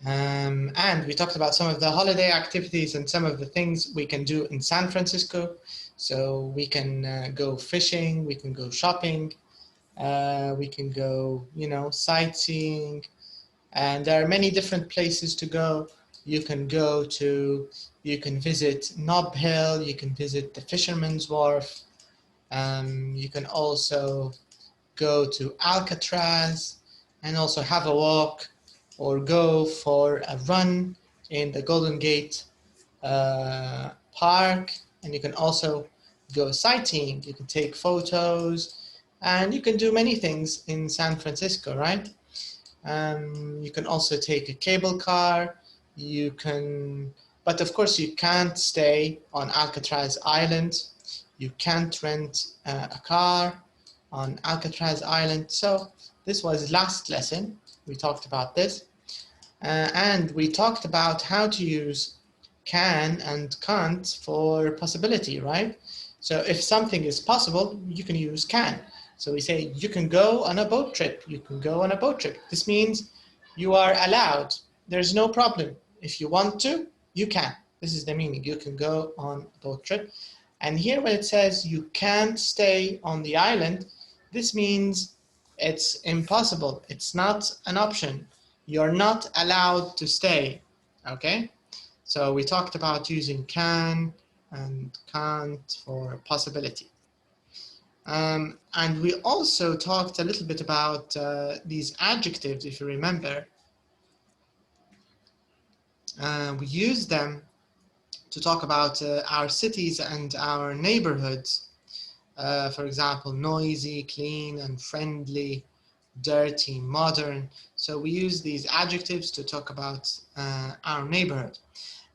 And we talked about some of the holiday activities and some of the things we can do in San Francisco. So we can go fishing, we can go shopping, we can go, sightseeing. And there are many different places to go. You can visit Nob Hill, you can visit the Fisherman's Wharf. You can also go to Alcatraz and also have a walk or go for a run in the Golden Gate Park. And you can also go sightseeing. You can take photos and you can do many things in San Francisco, right? You can also take a cable car. But of course you can't stay on Alcatraz Island. You can't rent a car on Alcatraz Island. So this was last lesson. We talked about this. And we talked about how to use can and can't for possibility, right? So if something is possible, you can use can. So we say, you can go on a boat trip. You can go on a boat trip. This means you are allowed. There's no problem. If you want to, you can. This is the meaning. You can go on a boat trip. And here when it says you can't stay on the island, this means it's impossible. It's not an option. You're not allowed to stay, okay? So we talked about using can and can't for possibility. And we also talked a little bit about these adjectives, if you remember. We used them to talk about our cities and our neighborhoods. For example, noisy, clean, and friendly, dirty, modern. So we use these adjectives to talk about our neighborhood.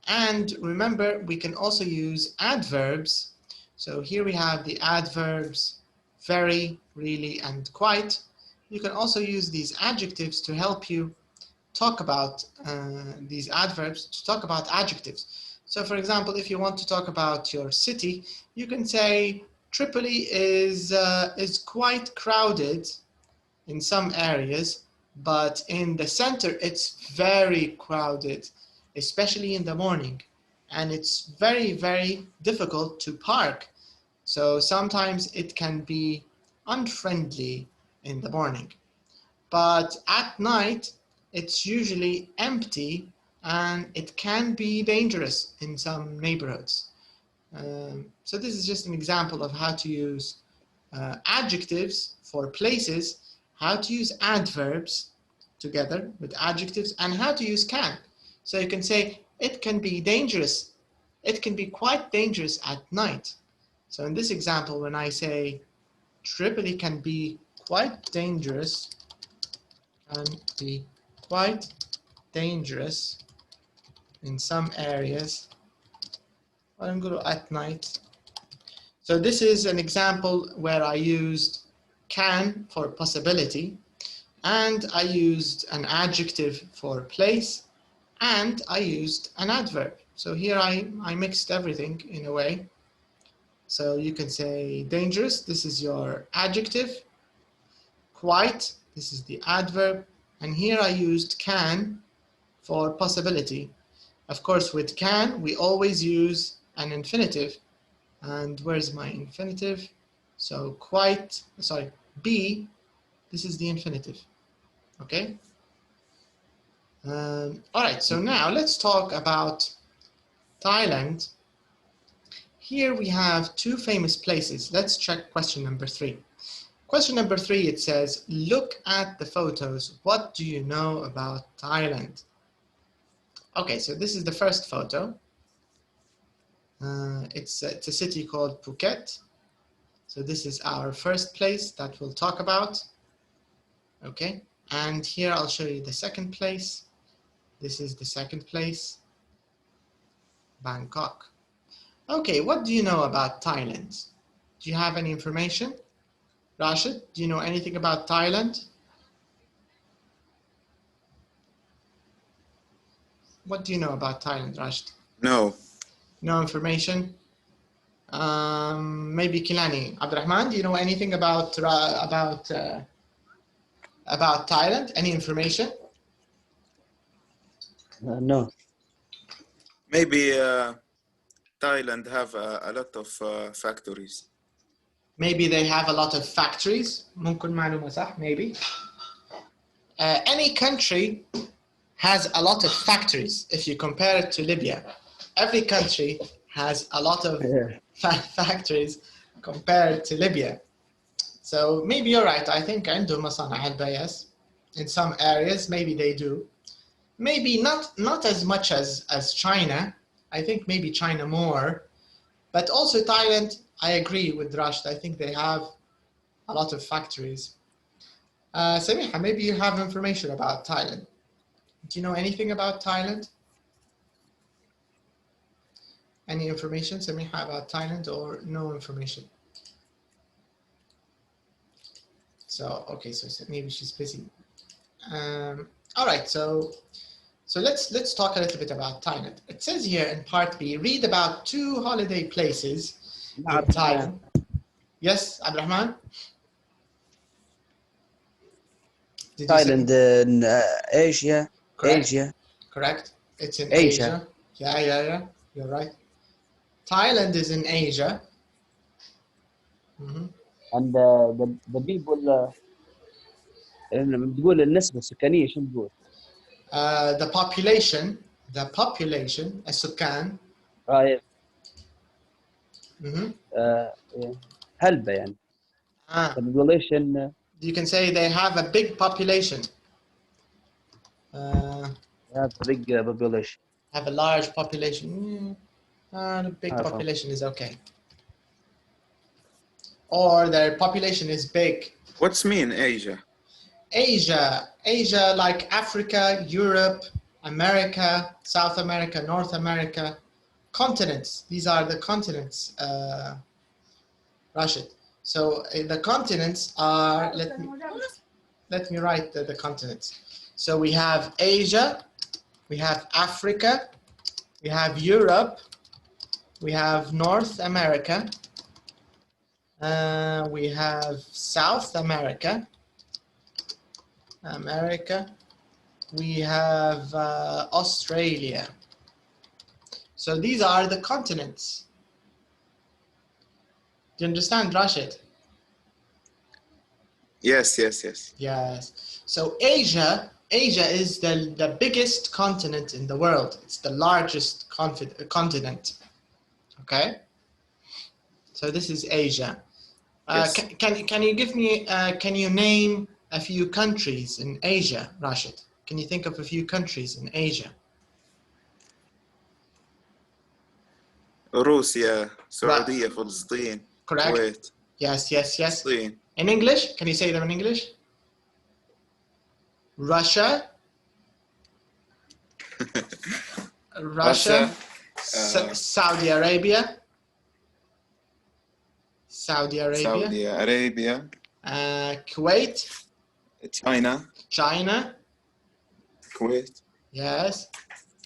And remember, we can also use adverbs. So here we have the adverbs very, really, and quite. You can also use these adjectives to help you talk about these adverbs, to talk about adjectives. So for example, if you want to talk about your city, you can say Tripoli is quite crowded in some areas, but in the center it's very crowded, especially in the morning, and it's very, very difficult to park. So sometimes it can be unfriendly in the morning, but at night it's usually empty and it can be dangerous in some neighborhoods. So this is just an example of how to use adjectives for places, how to use adverbs together with adjectives, and how to use can. So you can say it can be dangerous. It can be quite dangerous at night. So in this example, when I say Tripoli can be quite dangerous, in some areas, I'm going to at night. So this is an example where I used can for possibility, and I used an adjective for place, and I used an adverb. So here I mixed everything in a way. So you can say dangerous, this is your adjective. Quite, this is the adverb. And here I used can for possibility. Of course, with can, we always use an infinitive. And where's my infinitive? So quite, sorry, be, this is the infinitive. Okay? All right, so now let's talk about Thailand. Here we have two famous places. Let's check question number 3. Question number 3, it says, look at the photos. What do you know about Thailand? Okay, so this is the first photo. It's a city called Phuket. So this is our first place that we'll talk about. Okay, and here I'll show you the second place. This is the second place, Bangkok. Okay, what do you know about Thailand? Do you have any information? Rashid, do you know anything about Thailand? What do you know about Thailand, Rashid? No. No information? Maybe Kilani. Abdurrahman, do you know anything about Thailand? Any information? No. Maybe Thailand have a lot of factories. Maybe they have a lot of factories. ممكن معلومة صح. Maybe. Any country has a lot of factories. If you compare it to Libya, every country has a lot of factories compared to Libya. So maybe you're right. I think عندهم مصانع هلبة, yes. In some areas, maybe they do. Maybe not as much as China. I think maybe China more. But also Thailand, I agree with Rashid. I think they have a lot of factories. Samiha, maybe you have information about Thailand. Do you know anything about Thailand? Any information, Samiha, about Thailand, or no information? So, okay, so maybe she's busy. All right, so let's talk a little bit about Thailand. It says here in part B, read about 2 holiday places in Thailand. Yes, Abdurrahman? Thailand in Asia. Correct. Asia. Correct. It's in Asia. Yeah. You're right. Thailand is in Asia. And the people بتقول النسبة السكانية شو بتقول؟ The population السكان. yeah. هلبة يعني. The population. You can say they have a big population. Have a big population. Have a large population. A big population is okay. Or their population is big. What's mean Asia? Asia like Africa, Europe, America, South America, North America. Continents. These are the continents, Rashid. So the continents are, let me write the continents. So we have Asia, we have Africa, we have Europe, we have North America, we have South America, we have Australia. So these are the continents. Do you understand, Rashid? Yes. Yes. So Asia is the biggest continent in the world. It's the largest continent. Okay. So this is Asia. Yes. Can you give me? Can you name a few countries in Asia, Rashid? Can you think of a few countries in Asia? Russia, Saudi, Palestine, Correct. Kuwait. Yes. Palestine. In English, can you say them in English? Russia. Saudi Arabia. Kuwait. China. Kuwait. Yes.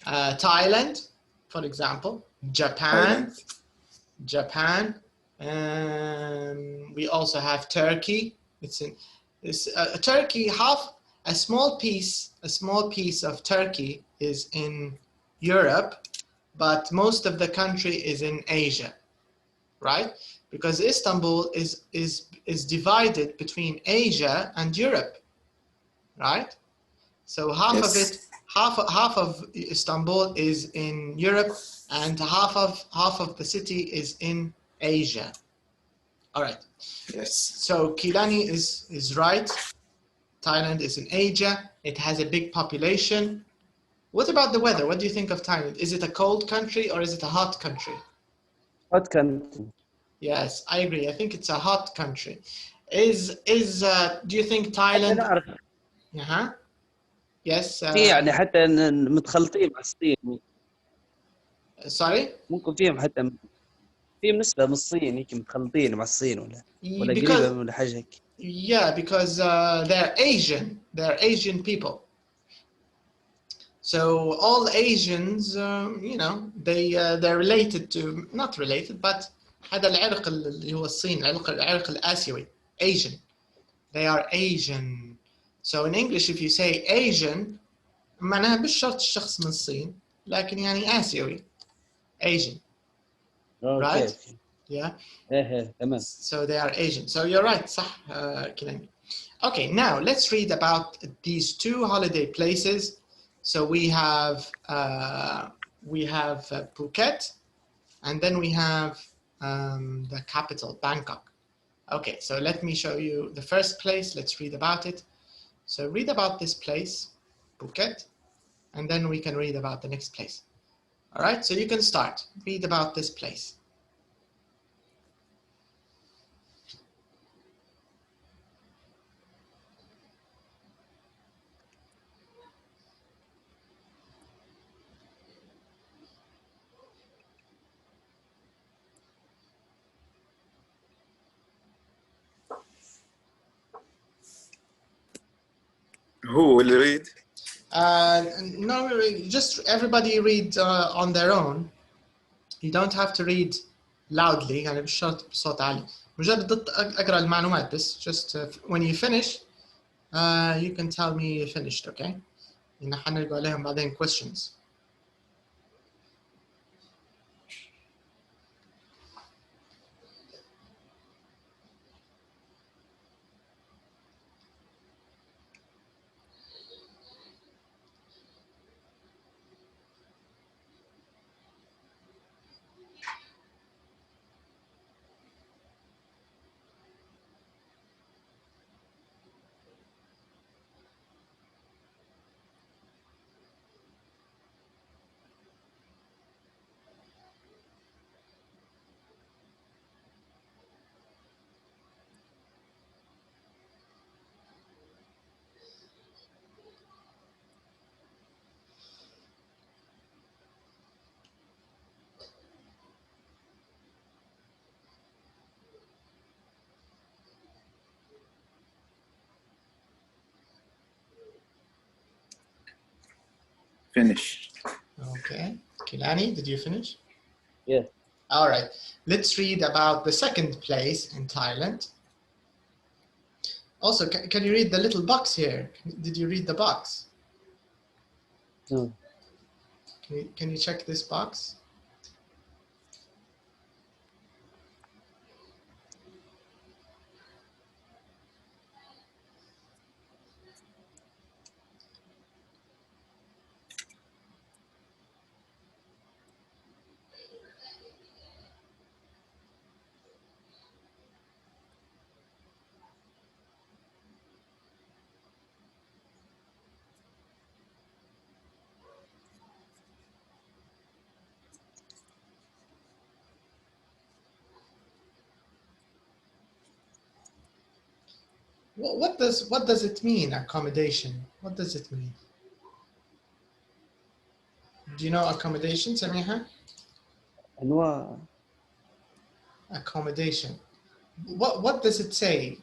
Thailand, for example. Japan. We also have Turkey. Turkey. A small piece of Turkey is in Europe, but most of the country is in Asia, right? Because Istanbul is divided between Asia and Europe, right? So half of Istanbul is in Europe, and half of the city is in Asia. All right. Yes. So Kilani is right. Thailand is in Asia. It has a big population. What about the weather? What do you think of Thailand? Is it a cold country or is it a hot country? Hot country. Yes, I agree. I think it's a hot country. Do you think Thailand? Yes. يعني حتى متخلطين مع الصين. Sorry? ممكن فيهم حتى فيهم نسبة من الصين هيك متخلطين مع الصين ولا قريبة من حاجة هيك. Yeah, because they're Asian. They're Asian people. So all Asians, they're related to, not related, but هذا العرق اللي هو الصين، العرق الآسيوي, Asian. They are Asian. So in English, if you say Asian, معناها مش شرط الشخص من الصين لكن يعني آسيوي Asian right yeah تمام. so they are Asian so you're right صح كلامي. Okay, now let's read about these two holiday places. So we have Phuket, and then we have the capital, Bangkok. Okay, so let me show you the first place. Let's read about it. So read about this place, Phuket, and then we can read about the next place. All right, so you can start. Read about this place. هو اللي يريد. No, just everybody read on their own. You don't have to read loudly. يعني مش شرط بصوت عالي. مجرد أقرأ المعلومات بس. Just when you finish, you can tell me you finished, okay? إن حنرجع عليهم بعدين questions. Finish. Okay. Kilani, did you finish? Yeah. All right. Let's read about the second place in Thailand. Also, can you read the little box here? Did you read the box? No. Can you check this box? What does it mean, accommodation? What does it mean? Do you know accommodation, Samiha? أنواع. Accommodation. What does it say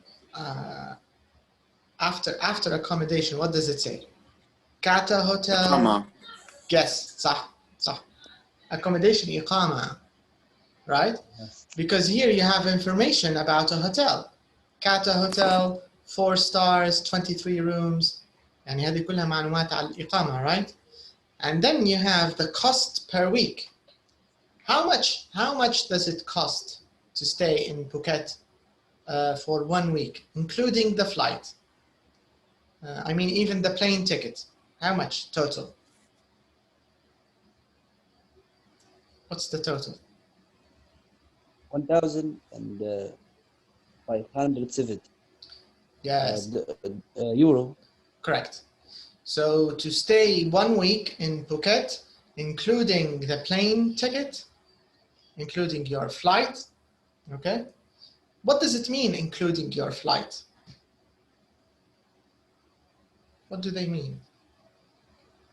after accommodation? What does it say? Kata hotel. إقامة. Yes, صح. Accommodation إقامة, right? Yes. Because here you have information about a hotel. Kata hotel, 4 stars, 23 rooms. يعني هذه كلها معلومات على الإقامة, right? And then you have the cost per week. How much does it cost to stay in Phuket for 1 week, including the flight? I mean, even the plane ticket. How much total? What's the total? 1,570. Yes. Euro. Correct. So to stay 1 week in Phuket, including the plane ticket, including your flight, okay? What does it mean, including your flight? What do they mean?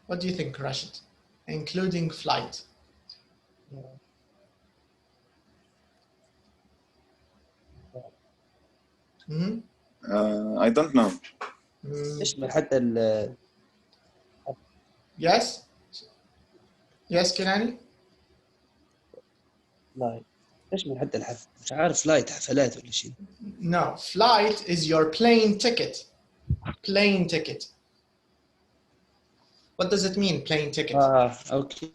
What do you think, Rashid? Including flight. Mm-hmm. I don't know. يشمل حتى ال. Yes? Yes, Kirani? لايت. يشمل حتى الحفل. مش عارف لايت حفلات ولا شيء. No, flight is your plane ticket. Plane ticket. What does it mean, plane ticket? اوكي.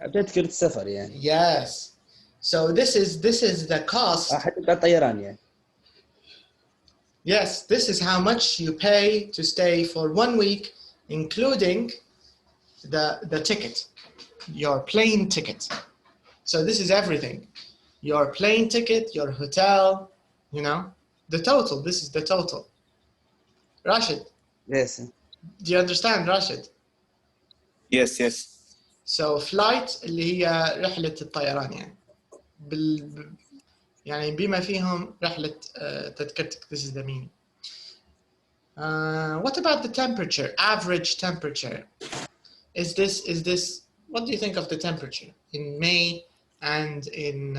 تذكرة السفر يعني. Yes. So this is the cost. حتى الطيران يعني. Yes, this is how much you pay to stay for 1 week, including the ticket, your plane ticket. So this is everything. Your plane ticket, your hotel, you know, the total. This is the total. Rashid, Yes. do you understand, Rashid? Yes, yes. So flight اللي هي رحلة الطيران يعني. يعني بما فيهم رحلة تذكرتك. This is the meaning. What about the temperature? Average temperature. Is this? What do you think of the temperature in May and in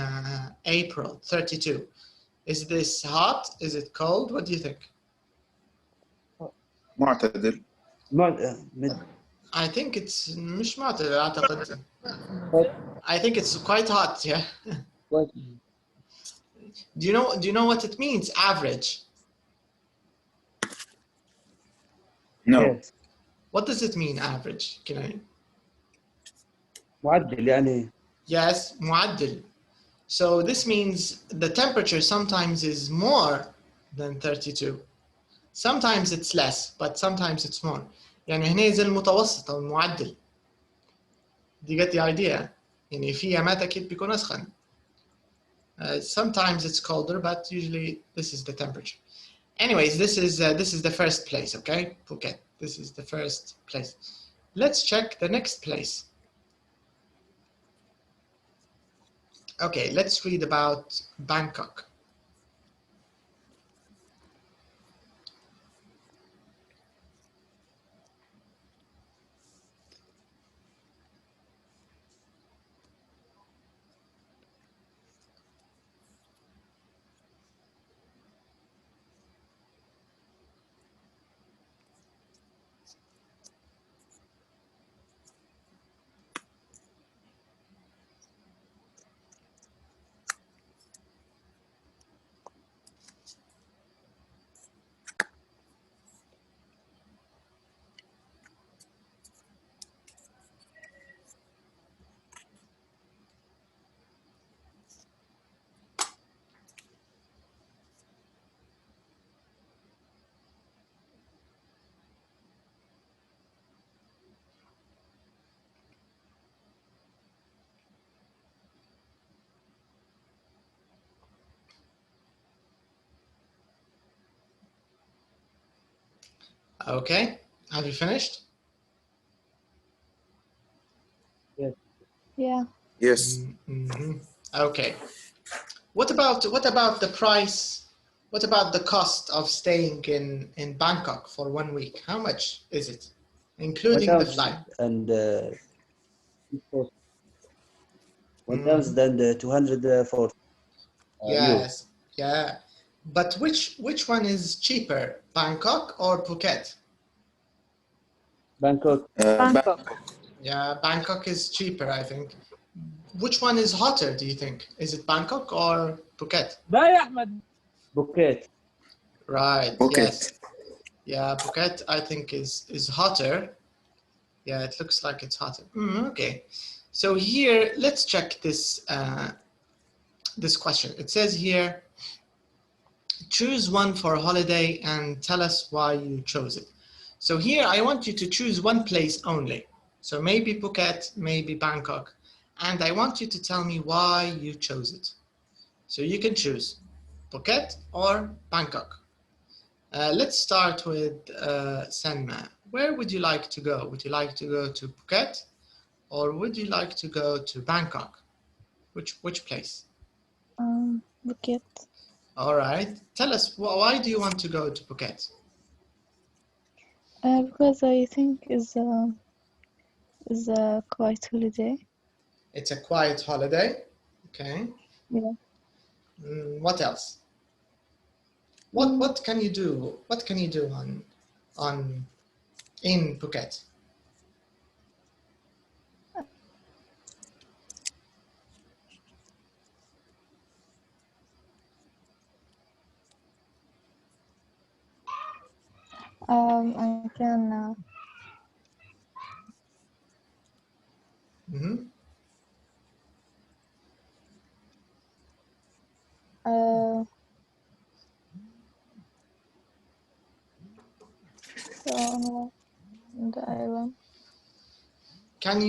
April? 32. Is this hot? Is it cold? What do you think? معتدل. I think it's مش معتدل أعتقد. I think it's quite hot. Yeah. Do you know what it means? Average. No. Yes. What does it mean? Average. Can I? معدل يعني. Yes, معدل. So this means the temperature sometimes is more than 32. Sometimes it's less, but sometimes it's more. يعني هنا زي المتوسط أو المعدل. Do you get the idea? يعني في أماكن أكيد بيكون أسخن. Sometimes it's colder, but usually this is the temperature. Anyways, this is the first place, okay? Phuket. This is the first place. Let's check the next place. Okay, let's read about Bangkok. Okay, have you finished? Yes. Yeah. Yes. Mm-hmm. Okay. What about the price? What about the cost of staying in Bangkok for 1 week? How much is it, including the flight? And 1,240. Yes. Yeah. But which one is cheaper, Bangkok or Phuket? Bangkok. Bangkok. Yeah, Bangkok is cheaper, I think. Which one is hotter, do you think? Is it Bangkok or Phuket? Phuket. Right. Phuket. Yes. Yeah, Phuket I think is hotter. Yeah, it looks like it's hotter. Okay. So here, let's check this this question. It says here, choose one for a holiday and tell us why you chose it. So here I want you to choose one place only. So maybe Phuket, maybe Bangkok. And I want you to tell me why you chose it. So you can choose Phuket or Bangkok. Let's start with Sanma. Where would you like to go? Would you like to go to Phuket or would you like to go to Bangkok? Which place? Phuket. All right. Tell us, why do you want to go to Phuket? Because I think is a quiet holiday. It's a quiet holiday. Okay. Yeah. What else? What can you do? What can you do in Phuket? I can somewhere in the island. Can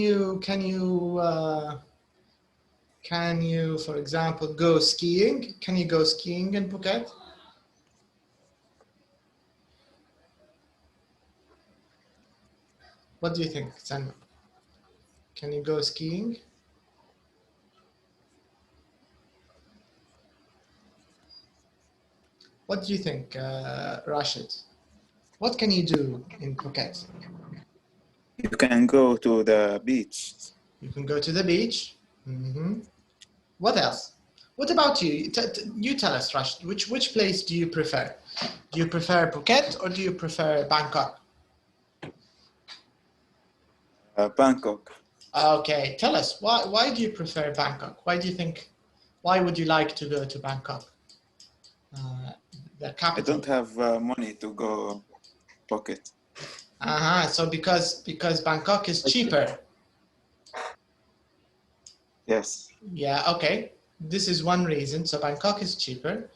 you, for example, go skiing? Can you go skiing in Phuket? What do you think, Sanna? Can you go skiing? What do you think, Rashid? What can you do in Phuket? You can go to the beach. You can go to the beach. What else? What about you? You tell us, Rashid. Which place do you prefer? Do you prefer Phuket or do you prefer Bangkok? Bangkok. Okay, tell us why do you prefer Bangkok? Why would you like to go to Bangkok? The capital. I don't have money to go Phuket. So because Bangkok is cheaper. Yes. Yeah, okay. This is one reason. So Bangkok is cheaper.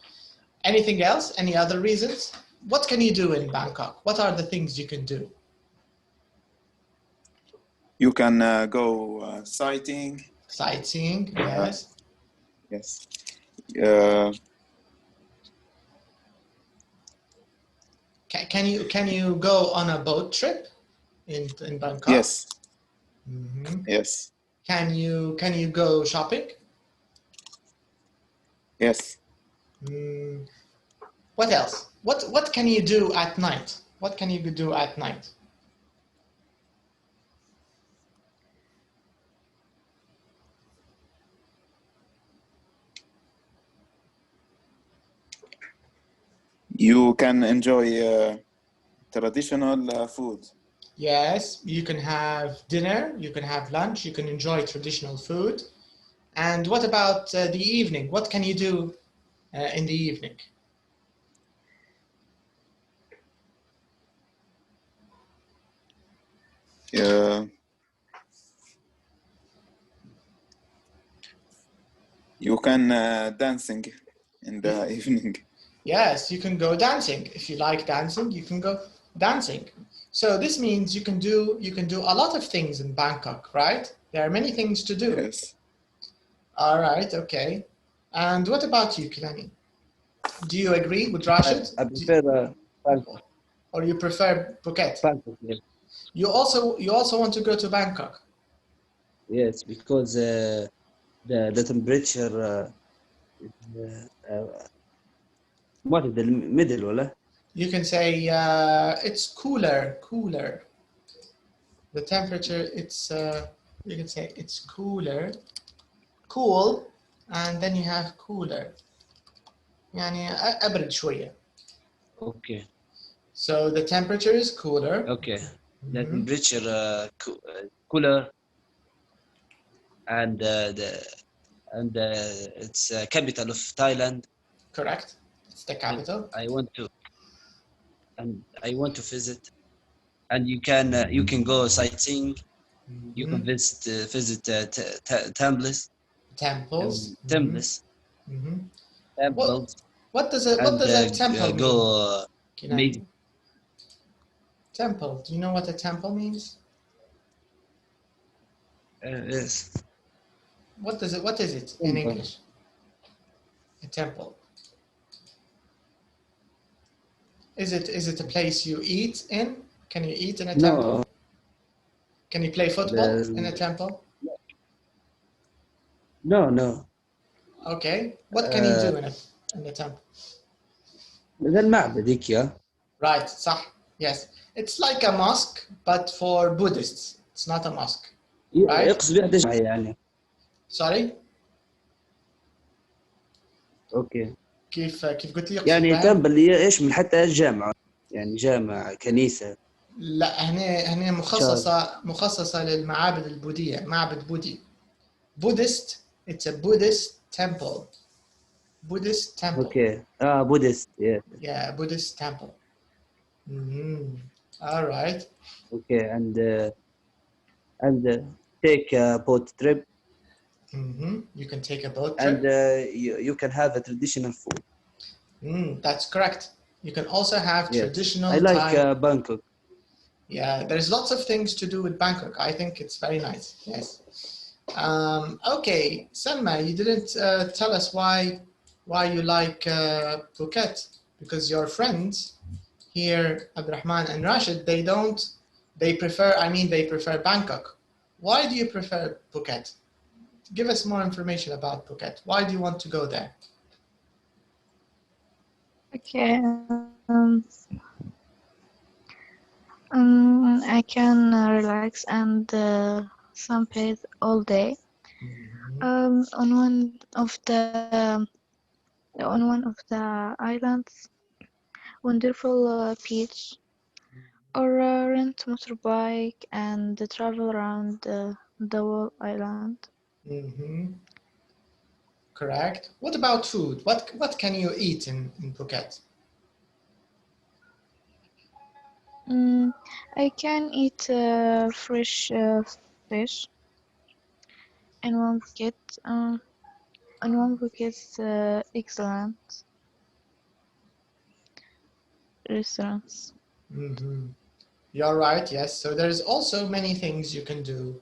Anything else? Any other reasons? What can you do in Bangkok? What are the things you can do? You can go sightseeing. Sightseeing, yes. Yes. Can you go on a boat trip in Bangkok? Yes. Yes. Can you go shopping? Yes. What else? What can you do at night? What can you do at night? You can enjoy traditional food. Yes, you can have dinner, you can have lunch, you can enjoy traditional food. And what about the evening? What can you do in the evening? You can dancing in the evening. Yes, you can go dancing. If you like dancing, you can go dancing. So this means you can do a lot of things in Bangkok, right? There are many things to do. Yes. All right, okay. And what about you, Kilani? Do you agree with Rashid? I prefer Bangkok. Or you prefer Phuket? Bangkok, yes. You also want to go to Bangkok? Yes, because the temperature what is the middle ولا? You can say it's cooler. The temperature, you can say it's cooler, cool, and then you have cooler. يعني أبرد شوية. Okay. So the temperature is cooler. Okay. The temperature cooler, and it's capital of Thailand. Correct. It's the capital. I want to visit, and you can go sightseeing. You can visit temples. Temples. Temples. What does a temple go mean? Temple. Do you know what a temple means? Yes. What is it in English? A temple. Is it a place you eat in? Can you eat in a temple? No. Can you play football in a temple? No. Okay. What can you do in a temple? ده المعبد هيك يا. Right, صح. Yes. It's like a mosque but for Buddhists. It's not a mosque. Right? يقصد يحتاج يعني. Sorry? اوكي. كيف قلت لي؟ يعني تمبل اللي يشمل حتى الجامعة، يعني جامعة كنيسة. لا هنا مخصصة للمعابد البوذية، معبد بوذي. Buddhist, it's a Buddhist temple. Buddhist temple. Okay. Buddhist. Yeah. Yeah, Buddhist temple. All right. Okay, and take a boat trip. You can take a boat trip. And you can have a traditional food. That's correct. You can also have traditional. I like Bangkok. Yeah, there's lots of things to do with Bangkok. I think it's very nice. Yes. Okay, Selma, you didn't tell us why you like Phuket, because your friends here, Abdurrahman and Rashid, they prefer Bangkok. Why do you prefer Phuket? Give us more information about Phuket. Why do you want to go there? Okay. I can relax and sunbathe all day. On one of the islands, wonderful beach, or rent motorbike and travel around the whole island. Correct. What about food? What can you eat in Phuket? I can eat fresh fish in one bucket. In one bucket, excellent restaurants. You're right. Yes. So there's also many things you can do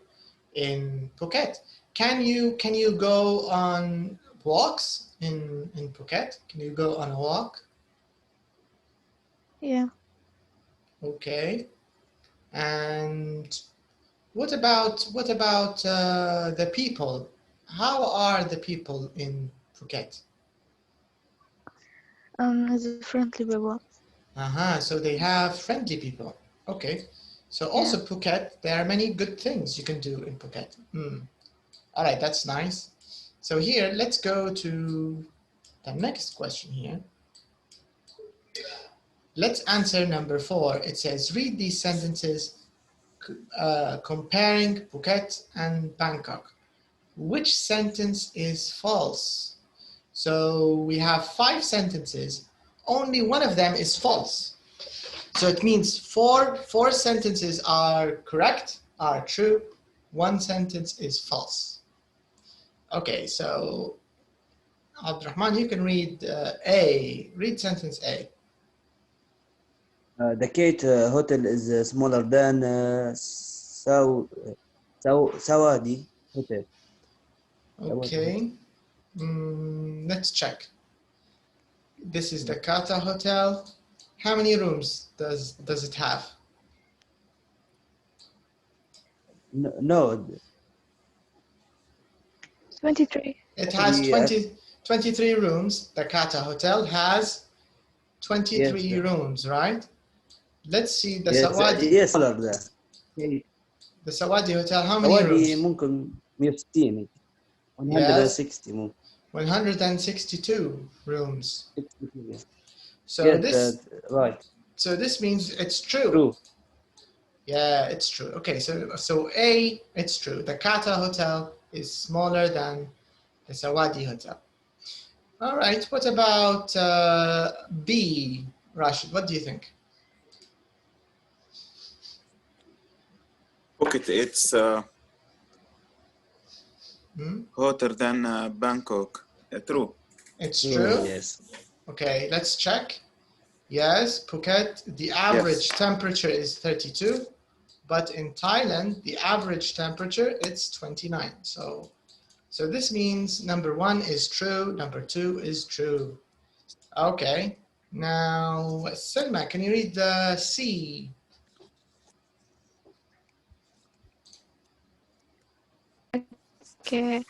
in Phuket. Can you go on walks in Phuket? Can you go on a walk? Yeah. Okay. And what about the people? How are the people in Phuket? The friendly people. So they have friendly people. Okay. So also Phuket, there are many good things you can do in Phuket. All right, that's nice. So here, let's go to the next question here. Let's answer number 4. It says, read these sentences comparing Phuket and Bangkok. Which sentence is false? So we have 5 sentences. Only one of them is false. So it means four sentences are correct, are true. One sentence is false. Okay, so Abdurrahman, you can read A. Read sentence A. The Kate hotel is smaller than Sawadi hotel. Okay. Let's check. This is the Kata hotel. How many rooms does it have? No, 23. It has yes. 23 rooms. The Kata hotel has 23 Yes. rooms, right? Let's see the Yes, Sawadi. yes, smaller than. The Sawadi hotel, how many سوادي rooms? ممكن 160 Yes, 160 ممكن 162 rooms. 62. So Yes, right. this means it's true. True. Yeah, it's true. Okay, so A, it's true. The Kata hotel is smaller than the Sawadi hotel. All right, what about B, Rashid? What do you think? Phuket, it's hotter than Bangkok. True. It's true? Yes. Okay, let's check. Yes, Phuket, the average temperature is 32, but in Thailand, the average temperature is 29. So this means number 1 is true, number 2 is true. Okay, now Selma, can you read the C? Okay.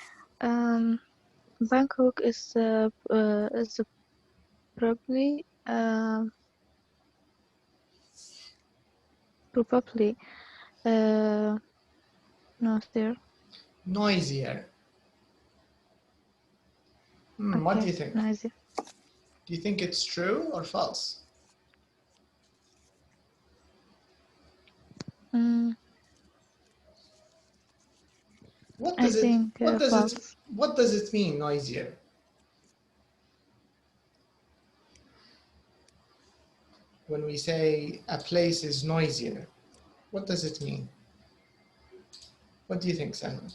Bangkok is probably not there. Noisier. What do you think? Noisy. Do you think it's true or false? What does false. What does it mean, noisier? When we say a place is noisier, what does it mean? What do you think, Salman?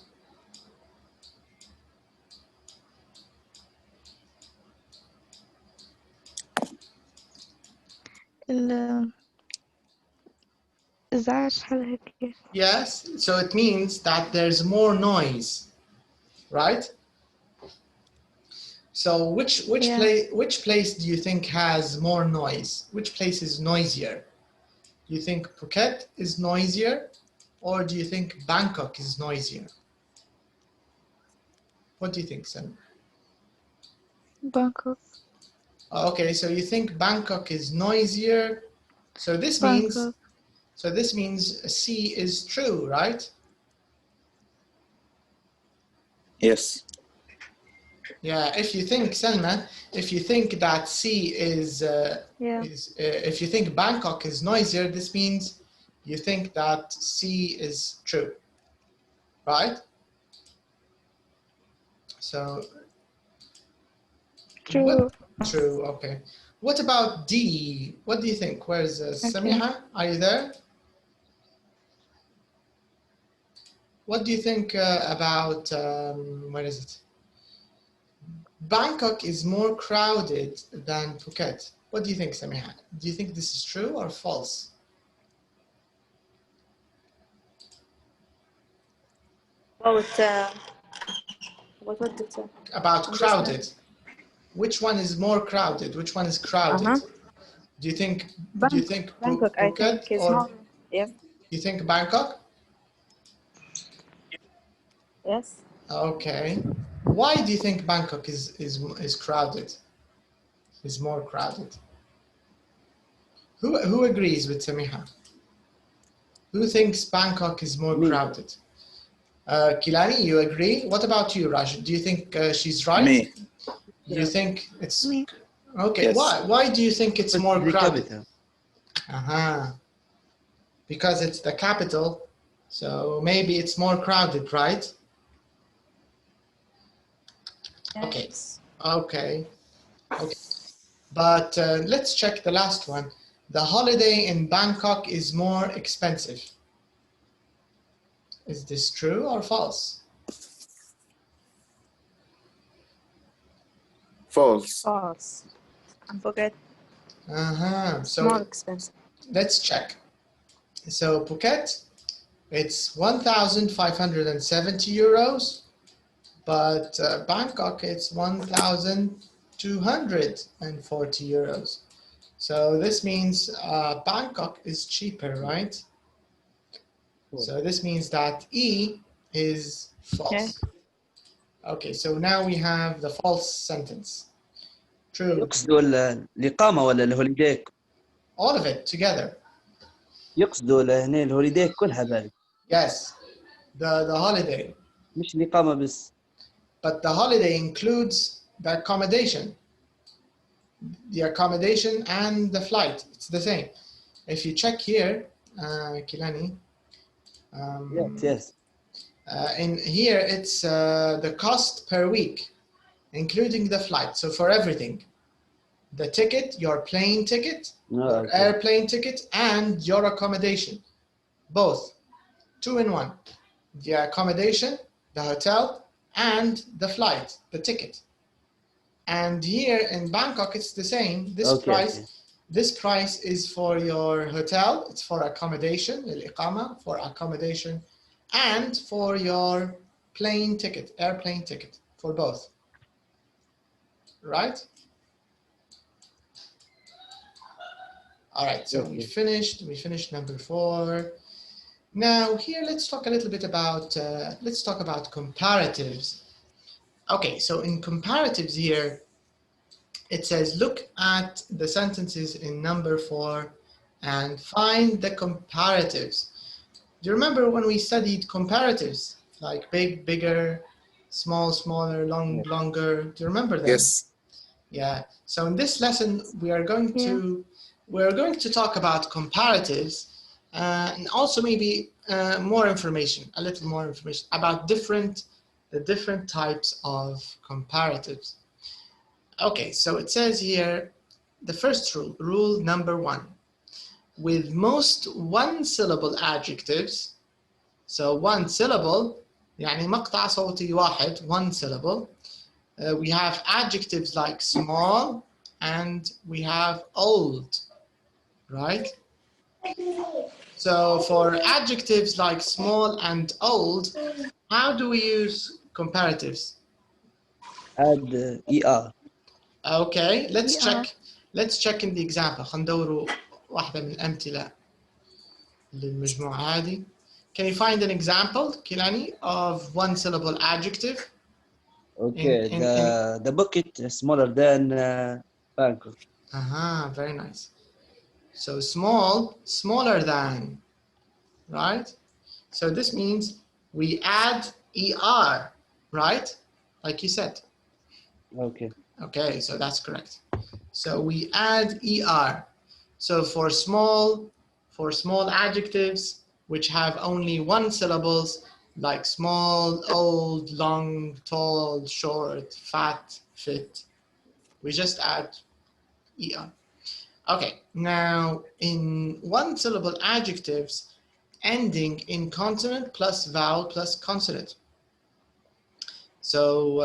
إزعاج حاجة هيك. Yes, so it means that there's more noise, right? So which Yeah. place do you think has more noise? Which place is noisier? Do you think Phuket is noisier, or do you think Bangkok is noisier? What do you think, Sam? Bangkok. Okay, so you think Bangkok is noisier. So this Bangkok. means C is true, right? Yes. Yeah, if you think, Selma, if you think that C is, Yeah. if you think Bangkok is noisier, this means you think that C is true, right? So, True. what? True, okay. What about D? What do you think? Where's Samiha? Are you there? What do you think about, where is it? Bangkok is more crowded than Phuket. What do you think, Samiha? Do you think this is true or false? What did it? About crowded. Which one is more crowded? Which one is crowded? Do you think Bangkok, I Phuket think, is or more. Yeah. you think Bangkok? Yes. Okay. Why do you think Bangkok is crowded? Is more crowded? Who agrees with Samiha? Who thinks Bangkok is more Me. crowded? Kilani, you agree? What about you, Rashid? Do you think she's right? Me. Do you think it's Me. okay? Yes. Why do you think it's more the crowded? capital. Because it's the capital, so maybe it's more crowded, right? Okay. Yes. Okay. But let's check the last one. The holiday in Bangkok is more expensive. Is this true or false? False. False. And forget. So More expensive. let's check. So Phuket, it's 1,570 euros, but Bangkok, it's 1,240 euros. So this means Bangkok is cheaper, right? So this means that E is false. Okay, so now we have the false sentence. True. يقصدوا الإقامة ولا الهوليداي؟ All of it together. يقصدوا هنا الهوليداي كلها بالك. Yes, the holiday. مش الإقامة بس. But the holiday includes the accommodation. The accommodation and the flight. It's the same. If you check here, Kilani. Yes. In here, it's the cost per week, including the flight. So for everything, the ticket, your plane ticket, your airplane ticket, and your accommodation, both, 2 in 1. The accommodation, the hotel, and the flight, the ticket. And here in Bangkok, it's the same. This price is for your hotel. It's for accommodation, al-iqama, for accommodation, and for your plane ticket, airplane ticket, for both. Right? All right, so we finished number 4. Now here, let's talk a little bit about, comparatives. Okay, so in comparatives here, it says, look at the sentences in number 4 and find the comparatives. Do you remember when we studied comparatives, like big, bigger, small, smaller, long, longer? Do you remember them? Yes. Yeah. So in this lesson, we are going to talk about comparatives and also maybe more information, a little more information about the different types of comparatives. Okay, so it says here, the first rule number 1. With most one-syllable adjectives, so one syllable, يعني مقطع صوتي واحد, one syllable, we have adjectives like small and we have old, right? So for adjectives like small and old, how do we use comparatives? add er. Okay, let's Yeah. check. Let's check in the example. خلينا ندوروا واحدة من الأمثلة للمجموعة هذه. Can you find an example, Kilani, of one syllable adjective? Okay, the bucket is smaller than Bangkok. Very nice. So small, smaller than, right? So this means we add er, right? Like you said. Okay. Okay, so that's correct. So we add er. So for small adjectives which have only one syllables, like small, old, long, tall, short, fat, fit, we just add er. Okay, now in one syllable adjectives ending in consonant plus vowel plus consonant. So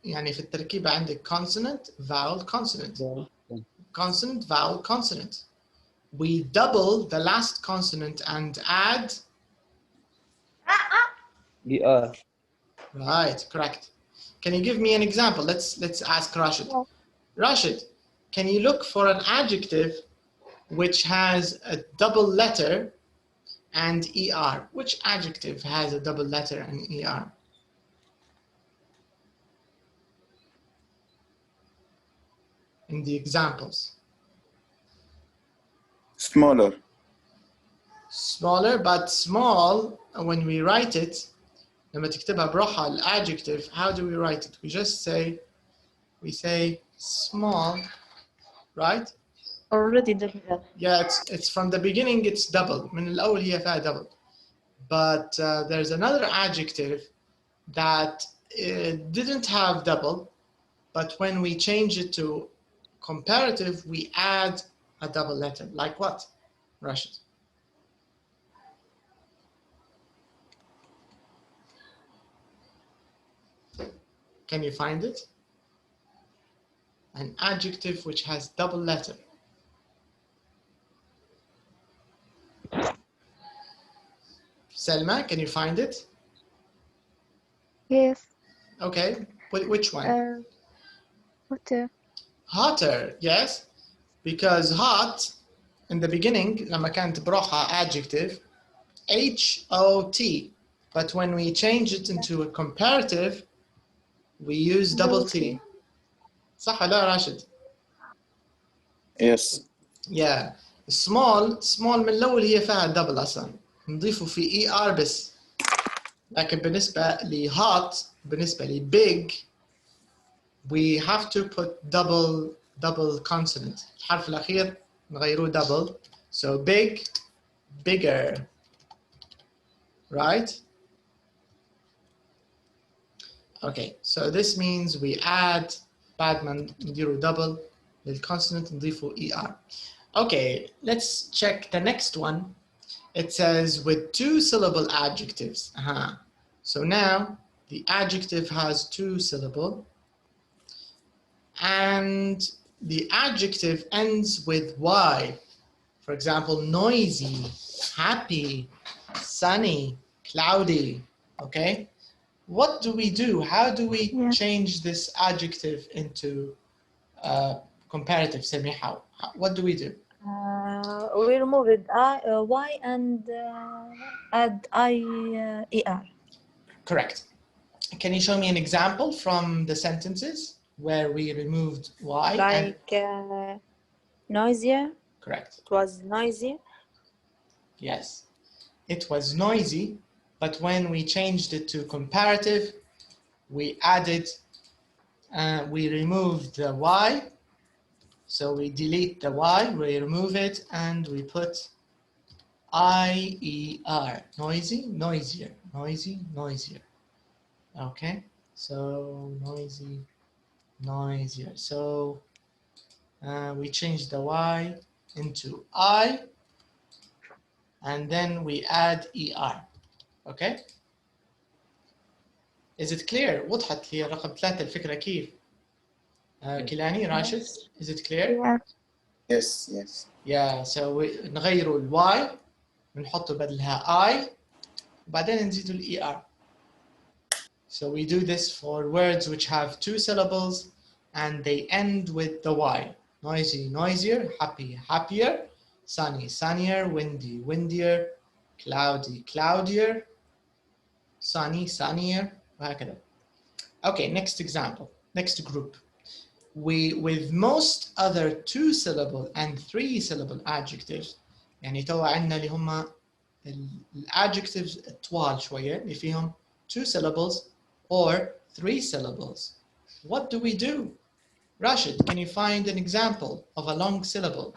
يعني في التركيبة عندك consonant, vowel, consonant. Consonant, vowel, consonant. We double the last consonant and add. Er. Right, correct. Can you give me an example? Let's ask Rashid. Rashid, can you look for an adjective which has a double letter and er? Which adjective has a double letter and er? In the examples. Smaller. Smaller, but small, when we write it, لما تكتبها بروحها الادجective, how do we write it? We say small, right? already double. Yeah, it's from the beginning it's double. من الأول هي فيها double. But there's another adjective that didn't have double, but when we change it to comparative, we add a double letter. Like what, Rashid? Can you find it? An adjective which has double letter. Selma, can you find it? Yes. Okay, which one? Hotter. Hotter, yes. Because hot, in the beginning, لما كانت بروحها adjective, H-O-T. But when we change it into a comparative, we use double T. صح ولا راشد؟ Yes. Yeah. Small من الأول هي فيها double أصلا. نضيفه في ER بس. لكن بالنسبة ل hot, بالنسبة ل big, we have to put double consonant. الحرف الأخير نغيروه double. So big, bigger. Right? Okay, so this means we add بعد ما نديروا double للconsonant نضيفوا ER. Okay, let's check the next one. It says with two syllable adjectives. So now the adjective has two syllables and the adjective ends with Y. For example, noisy, happy, sunny, cloudy. Okay, what do we do? How do we change this adjective into comparative? Samiha, what do we do? We remove it y and add er. Correct. Can you show me an example from the sentences where we removed y? Like noisier. Correct. It was noisy. Yes, it was noisy, but when we changed it to comparative, we added, we removed the y. So we delete the y, we remove it, and we put IER. Noisy, noisier, noisy, noisier. Okay, so noisy, noisier. So we changed the y into I, and then we add ER. Okay? Is it clear? وضحت لي رقم 3 الفكرة كيف؟ كيلاني راشد, is it clear? Yeah. Yes. Yes. Yeah, so نغيروا ال y بنحط بدلها I وبعدين نزيد ال ER. So we do this for words which have 2 syllables and they end with the Y. Noisy, noisier, happy, happier, sunny, sunnier, windy, windier, cloudy, cloudier, sunny, sunnier, وهكذا. Okay, next example, next group. With most other 2 syllable and 3 syllable adjectives, يعني توا عندنا اللي هم adjectives طوال شوية اللي فيهم 2 syllables or 3 syllables. What do we do? Rashid, can you find an example of a long syllable?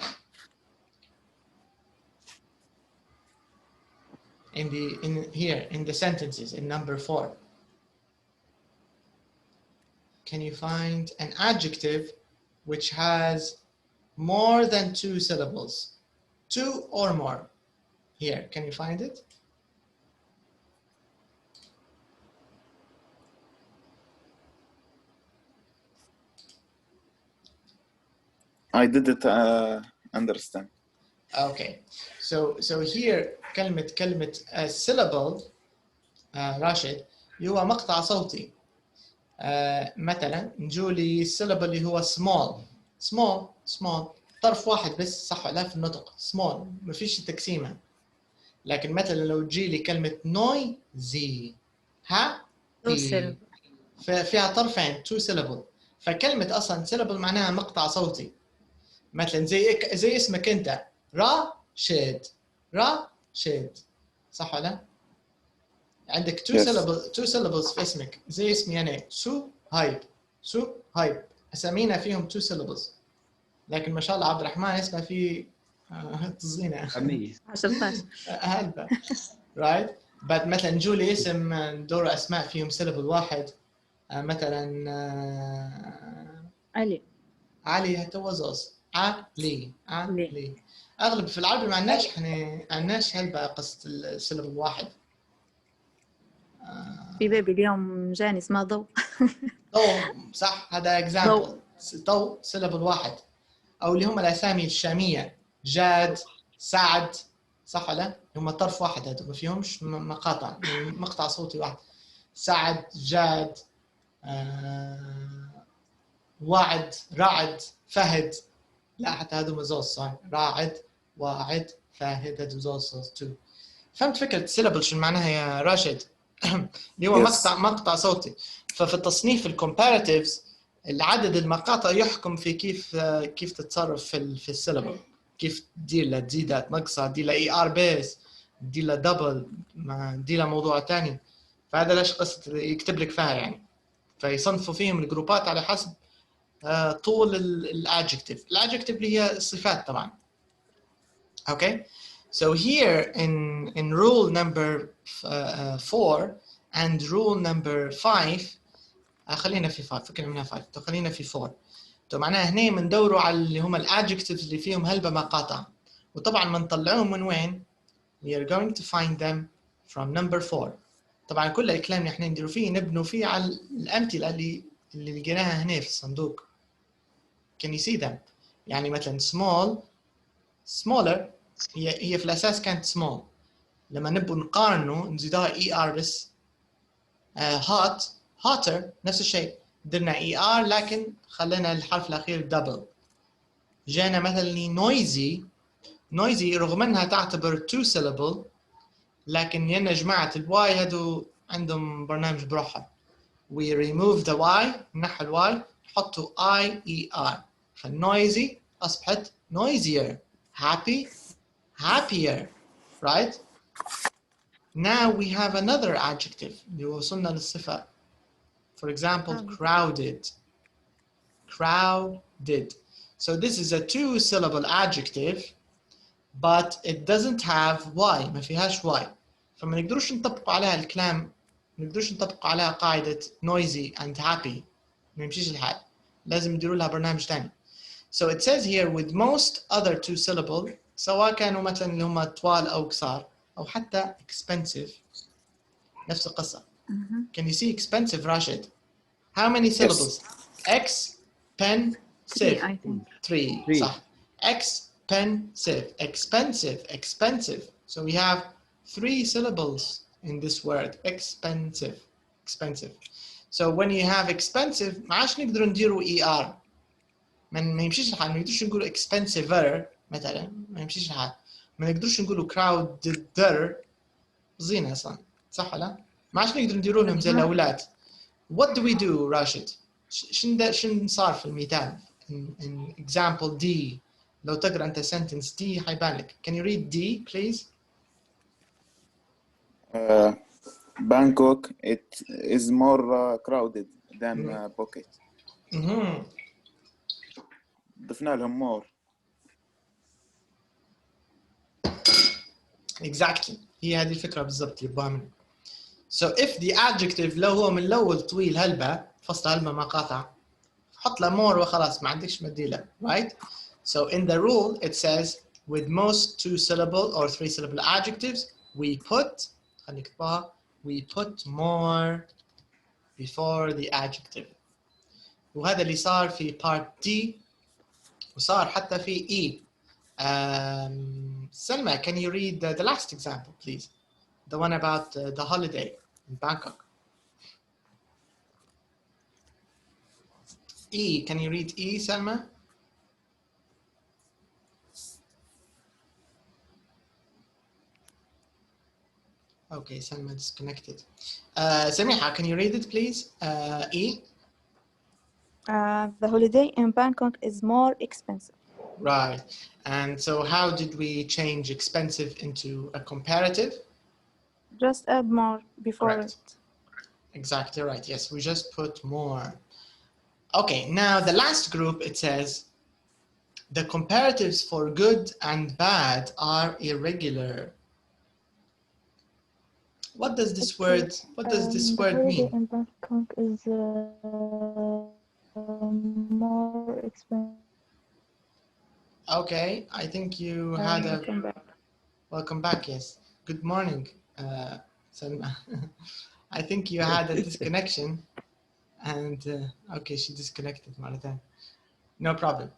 In the sentences in number 4. Can you find an adjective which has more than 2 syllables? 2 or more. Here, can you find it? I didn't understand. Okay, so here كلمة syllable راشد هو مقطع صوتي. مثلا نجولي syllable اللي هو small طرف واحد بس صح ولا في النطق small ما فيش تقسيمة. لكن مثلا لو تجيلي كلمة noisy فيها طرفين 2 syllable. فكلمة أصلا syllable معناها مقطع صوتي. مثلا زي اسمك أنت راشد صح ولا؟ عندك 2 syllables في اسمك زي اسمي أنا سهيب أسامينا فيهم 2 syllables. لكن ما شاء الله عبد الرحمن اسمه فيه تزينة 10 هلبة right. but مثلا نجولي اسم ندور أسماء فيهم syllable واحد مثلا علي هتوزوز علي أغلب في العربي ما عندناش إحنا عندناش هلبة قصة السلب الواحد. في بيبي اليوم جاني اسمها ضوء. صح هذا example. ضوء سلب الواحد. أو اللي هم الأسامي الشامية جاد سعد صح ولا؟ هم طرف واحد هذول ما فيهمش مقاطع مقطع صوتي واحد. سعد جاد وعد رعد فهد لا حتى هذا مزوز صح راعد واعد فهد هذا مزوز تو. فهمت فكرة syllable شو معناها يا راشد؟ اللي هو مقطع صوتي. ففي التصنيف الكومباراتيفز العدد المقاطع يحكم في كيف تتصرف في السيلابل. كيف تدير له تزيدات نقصها تدير له اي ار بيس تدير له دبل تدير له موضوع ثاني. فهذا ليش قصة يكتب لك فيها يعني. فيصنفوا فيهم الجروبات على حسب طول الادجكتيف اللي هي الصفات طبعا. Okay, so here in rule number 4 and rule number 5 خلينا في 5 فكرة منها 5 تو خلينا في 4 تو معناها هنا بندوروا على اللي هم الادجكتيفز اللي فيهم هلبة مقاطع وطبعا بنطلعوهم من وين؟ we are going to find them from number 4. طبعا كل الكلام اللي احنا نديروا فيه نبنوا فيه على الامثله اللي لقيناها هنا في الصندوق. Can you see them؟ يعني مثلا smaller هي في الاساس كانت small لما نبوا نقارنه نزيدها ER بس. hotter نفس الشيء درنا ER لكن خلينا الحرف الاخير double. جانا مثلا noisy رغم انها تعتبر 2 syllable لكن يا جماعة الواي هادو عندهم برنامج بروحه. we remove the y نحو الواي نحطوا IER فالnoisy أصبحت noisier happy happier right. now we have another adjective اللي وصلنا للصفة. for example crowded so this is a 2 syllable adjective but it doesn't have y ما فيهاش y. فما نقدروش نطبق عليها الكلام نقدروش نطبق عليها قاعدة noisy and happy ما يمشيش الحال لازم نديروا لها برنامج ثاني. so it says here with most other 2 syllable سواء كانوا مثلا اللي هم طوال أو قصار أو حتى expensive نفس القصة. can you see expensive راشد؟ how many syllables؟ expensive 3 صح expensive So we have 3 syllables in this word, expensive. Expensive. So when you have expensive ما عادش نقدر نديروا ER. ما يمشيش الحال، ما نقدرش نقولوا expensiver مثلا، ما يمشيش الحال. ما نقدرش نقولوا crowdeder زين اصلا، صح ولا؟ ما عادش نقدر نديروا لهم زي الاولاد. What do we do راشد؟ شن صار في المثال؟ in example D. لو تقرا انت sentence D حيبان لك. Can you read D please? Bangkok, it is more crowded than Phuket. ضفنا لهم more. Exactly. هي هذه الفكرة بالضبط اللي يبغاها منه. So if the adjective لو هو من الأول طويل هلبة، فصل هلبة ما قاطع، حط له more وخلاص ما عندكش مديلة, right? So in the rule it says with most 2 syllable or 3 syllable adjectives we put we put more before the adjective. وهذا اللي صار في part D وصار حتى في E. Selma, can you read the last example, please? The one about the holiday in Bangkok. E, can you read E, Selma? Okay, Selma disconnected. Samiha, can you read it, please? E? The holiday in Bangkok is more expensive. Right. And so how did we change expensive into a comparative? Just add more before Correct. it. Exactly right. Yes, we just put more. Okay, now the last group, it says the comparatives for good and bad are irregular. What does this word holiday mean? in Bangkok is more expensive. Okay, I think you had a Welcome back. welcome back. Yes, good morning, Salma. I think you had a disconnection, and okay, she disconnected. Maratan. No problem.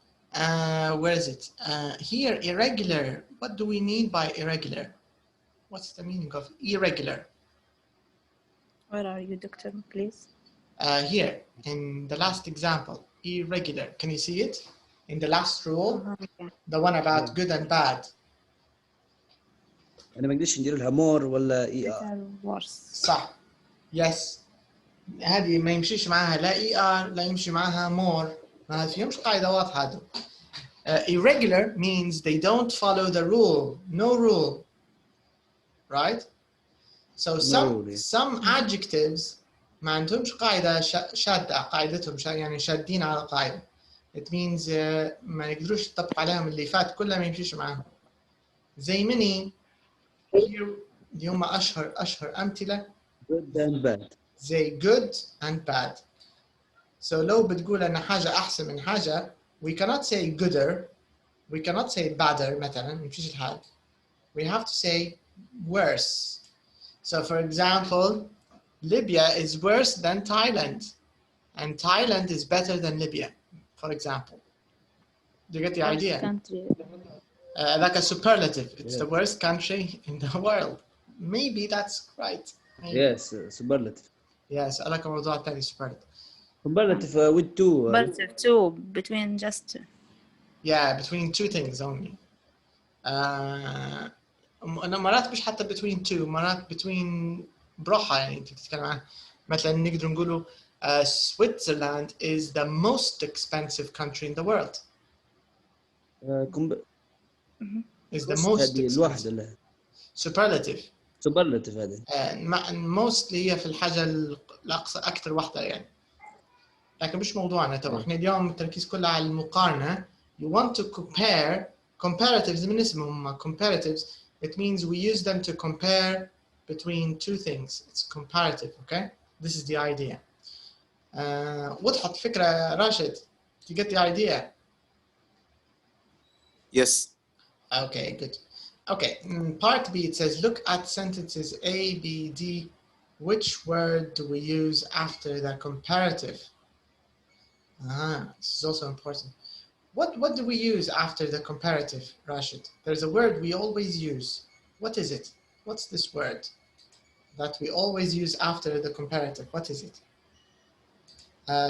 Where is it? Here, irregular. What do we mean by irregular? What's the meaning of irregular? Where are you, doctor, please? Here, in the last example, irregular. Can you see it? In the last rule, Okay. the one about good and bad. أنا ما أقدرش ندير لها more ولا Better, worse. صح. Yes. هذه ما يمشيش معها لا ER لا يمشي معها more. ما فيهمش قاعدة واضحة هذا. Irregular means they don't follow the rule. No rule. Right? So some adjectives ما عندهمش قاعدة شادة قاعدتهم يعني شادين على قاعدة. It means ما يقدروش يطبق عليهم اللي فات كله ما يمشيش معاهم. زي مني اللي هم أشهر أمثلة. good and bad. زي good and bad. So لو بتقول أن حاجة أحسن من حاجة we cannot say gooder, we cannot say badder مثلا مفيش الحال. We have to say worse. So for example, Libya is worse than Thailand, and Thailand is better than Libya, for example. Do you get the Worst idea? country. Like a superlative, it's Yeah. the worst country in the world. Maybe that's right. Maybe. Yes, superlative. Yes, ألاك موضوع تاني superlative. Superlative with two. Comparative too, between just Yeah, between 2 things only. أنا مرات مش حتى between 2 مرات between بروحها يعني أنت بتتكلم عن مثلا نقدر نقوله Switzerland is the most expensive country in the world. Is the most هذه الواحدة expensive. لها. Superlative. Superlative هذه. most هي في الحاجة الأقصى أكثر واحدة يعني. لكن مش موضوعنا طبعا. إحنا اليوم التركيز كله على المقارنة. You want to compare comparatives من اسمهم comparatives. It means we use them to compare between 2 things. It's comparative, okay? This is the idea. وضحت فكرة راشد. You get the idea? Yes. Okay, good. Okay, in part B it says look at sentences A, B, D. Which word do we use after the comparative? This is also important. What do we use after the comparative, Rashid? There's a word we always use. What is it? What's this word that we always use after the comparative? What is it?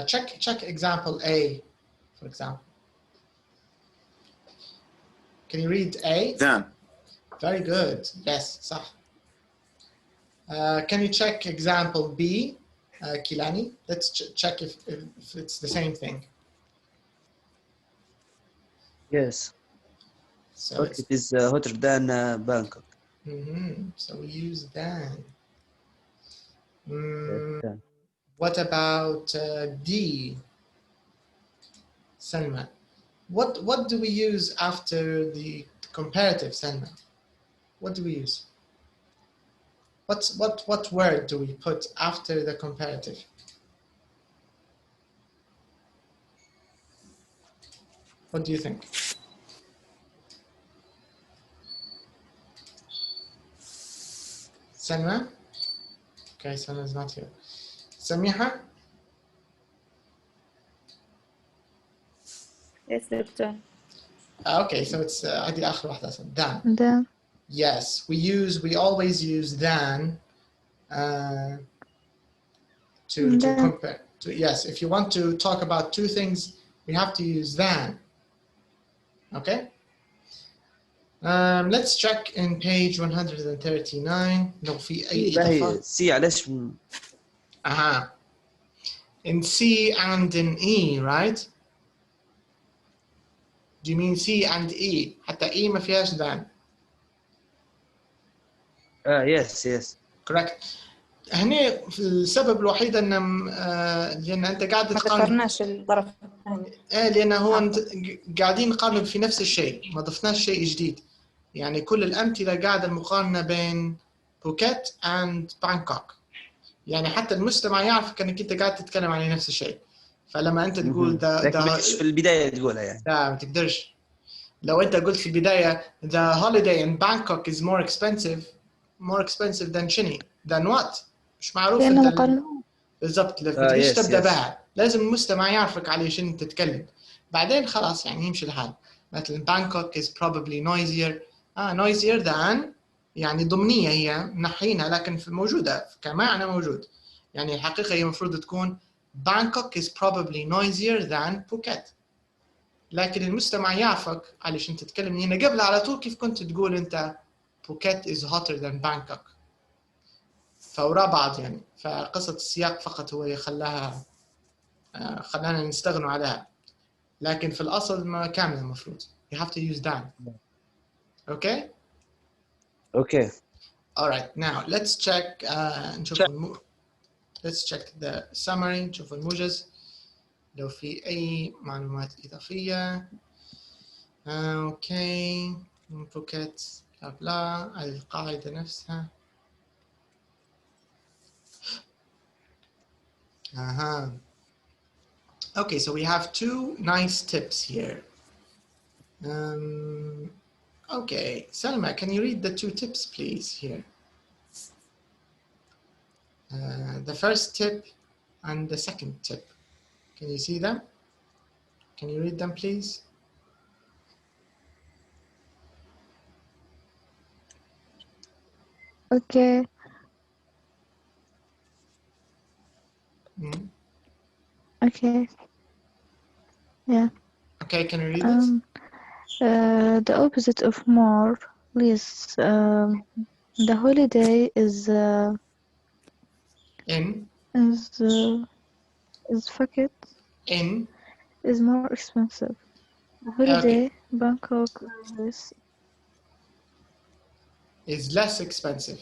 Check example A, for example. Can you read A? than, Very good. Yes, صح. Can you check example B, Kilani? Let's check if it's the same thing. Yes. So It is hotter than Bangkok. So we use than. Yes. What about D, Salma? What do we use after the comparative, Salma? What do we use? What word do we put after the comparative? What do you think? Salma? Okay, Salma is not here. Samiha? Yes, doctor. Okay, so it's هذه آخر واحدة than. Then Yes, we always use than to Than. compare. Yes, if you want to talk about two things, we have to use than. Okay. Let's check in page 139 لو في أي إضافة. سي علاش In C and in E, right? Do you mean C and E? حتى E ما فيهاش than. yes. Correct. هنا السبب الوحيد ان لان انت قاعد ما تقارن. ذكرناش الظرف الثاني. لان هو انت قاعدين نقارن في نفس الشيء، ما ضفناش شيء جديد. يعني كل الامثله قاعده المقارنه بين بوكيت اند بانكوك. يعني حتى المستمع يعرف انك انت قاعد تتكلم عن نفس الشيء. فلما انت تقول لكن ما في البدايه تقولها يعني. لا ما تقدرش. لو انت قلت في البدايه the holiday in Bangkok is more expensive than شنو؟ than what؟ مش معروف لأنه انت مقارنة. بالضبط. ليش تبدا بها؟ لازم المستمع يعرفك على شنو تتكلم. بعدين خلاص يعني يمشي الحال. مثلا Bangkok is probably noisier than، يعني ضمنيه هي نحينا لكن في موجوده كمعنى موجود. يعني الحقيقه هي المفروض تكون Bangkok is probably noisier than Phuket. لكن المستمع يعرفك علشان تتكلم هنا قبل على طول كيف كنت تقول انت Phuket is hotter than Bangkok. فوراء بعض يعني. فقصة السياق فقط هو اللي خلانا نستغنوا عليها. لكن في الأصل ما كامل المفروض. You have to use than. Okay? Okay. All right. Now let's check. Let's check the summary. نشوف الموجز. لو في أي معلومات إضافية. Okay. Phuket. بلا بلا. القاعدة نفسها. Okay, so we have two nice tips here. Okay, Salma, can you read the two tips, please, here? The first tip and the second tip. Can you see them? Can you read them, please? Okay. Okay. Yeah. Okay, can you read it? The opposite of more, less. The holiday is Phuket In is more expensive. The holiday Okay. Bangkok is less expensive.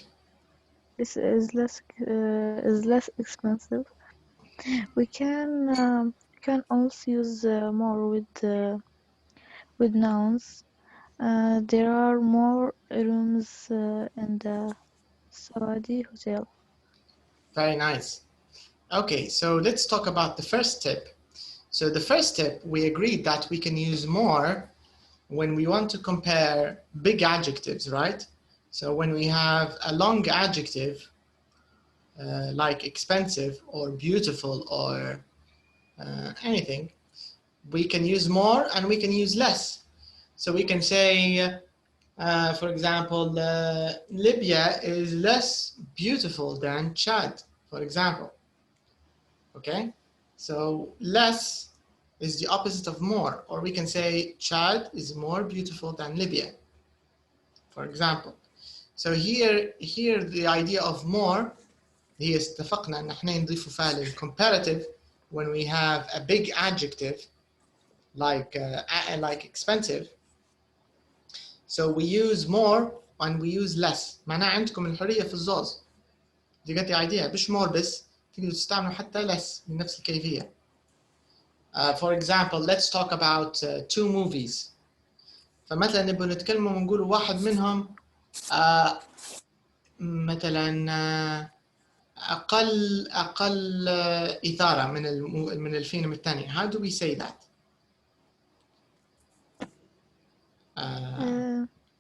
is less expensive. We can also use more with nouns. There are more rooms in the Saudi hotel. Very nice. Okay, so let's talk about the first tip. So the first tip, we agreed that we can use more when we want to compare big adjectives, right? So when we have a long adjective, like expensive or beautiful or anything, we can use more and we can use less. So we can say For example, Libya is less beautiful than Chad, for example. Okay, so less is the opposite of more, or we can say Chad is more beautiful than Libya, for example. So here the idea of more هي اتفقنا ان احنا نضيف فعل comparative when we have a big adjective like expensive. So we use more and we use less. معناها عندكم الحرية في الزوز. دي got the idea. مش more بس تقدروا تستعملوا حتى less بنفس الكيفية. For example, let's talk about two movies. فمثلا نبغى نتكلم ونقول واحد منهم مثلا أقل إثارة من الفيلم الثاني. How do we say that?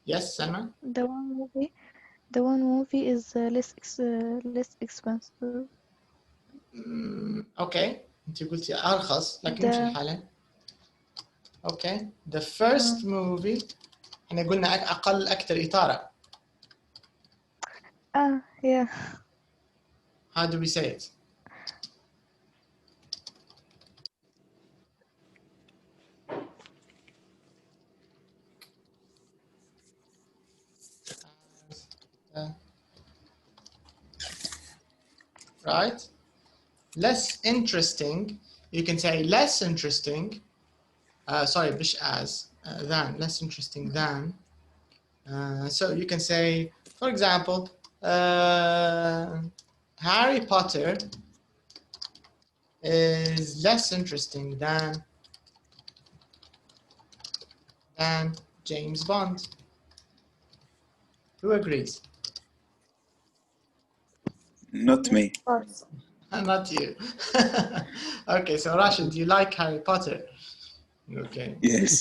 Yes, Salma? The one movie is less expensive. Okay. أنت قلتي أرخص لكن مش الحالة. Okay. The first movie احنا قلنا أكثر إثارة. Yeah. How do we say it? Right? Less interesting. You can say less interesting. Sorry, مش as than. Less interesting than. So you can say, for example, Harry Potter is less interesting than James Bond. Who agrees? Not me. Not you. Okay, so Rashid, do you like Harry Potter? Okay. Yes.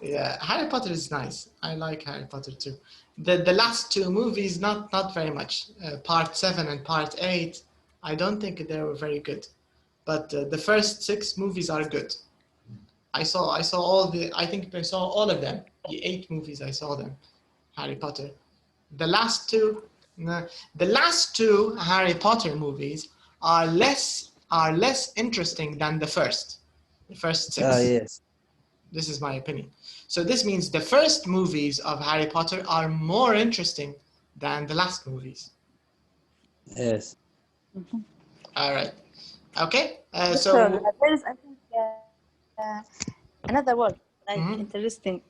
Yeah, Harry Potter is nice. I like Harry Potter too. The last two movies, not very much. Part 7 and Part 8, I don't think they were very good. But the first 6 movies are good. I saw all I think I saw all of them. The 8 movies I saw them. Harry Potter. The last two Harry Potter movies are less interesting than the first. The first 6. Yes. This is my opinion. So this means the first movies of Harry Potter are more interesting than the last movies. Yes. All right. Okay. So there is, I think, another word like interesting,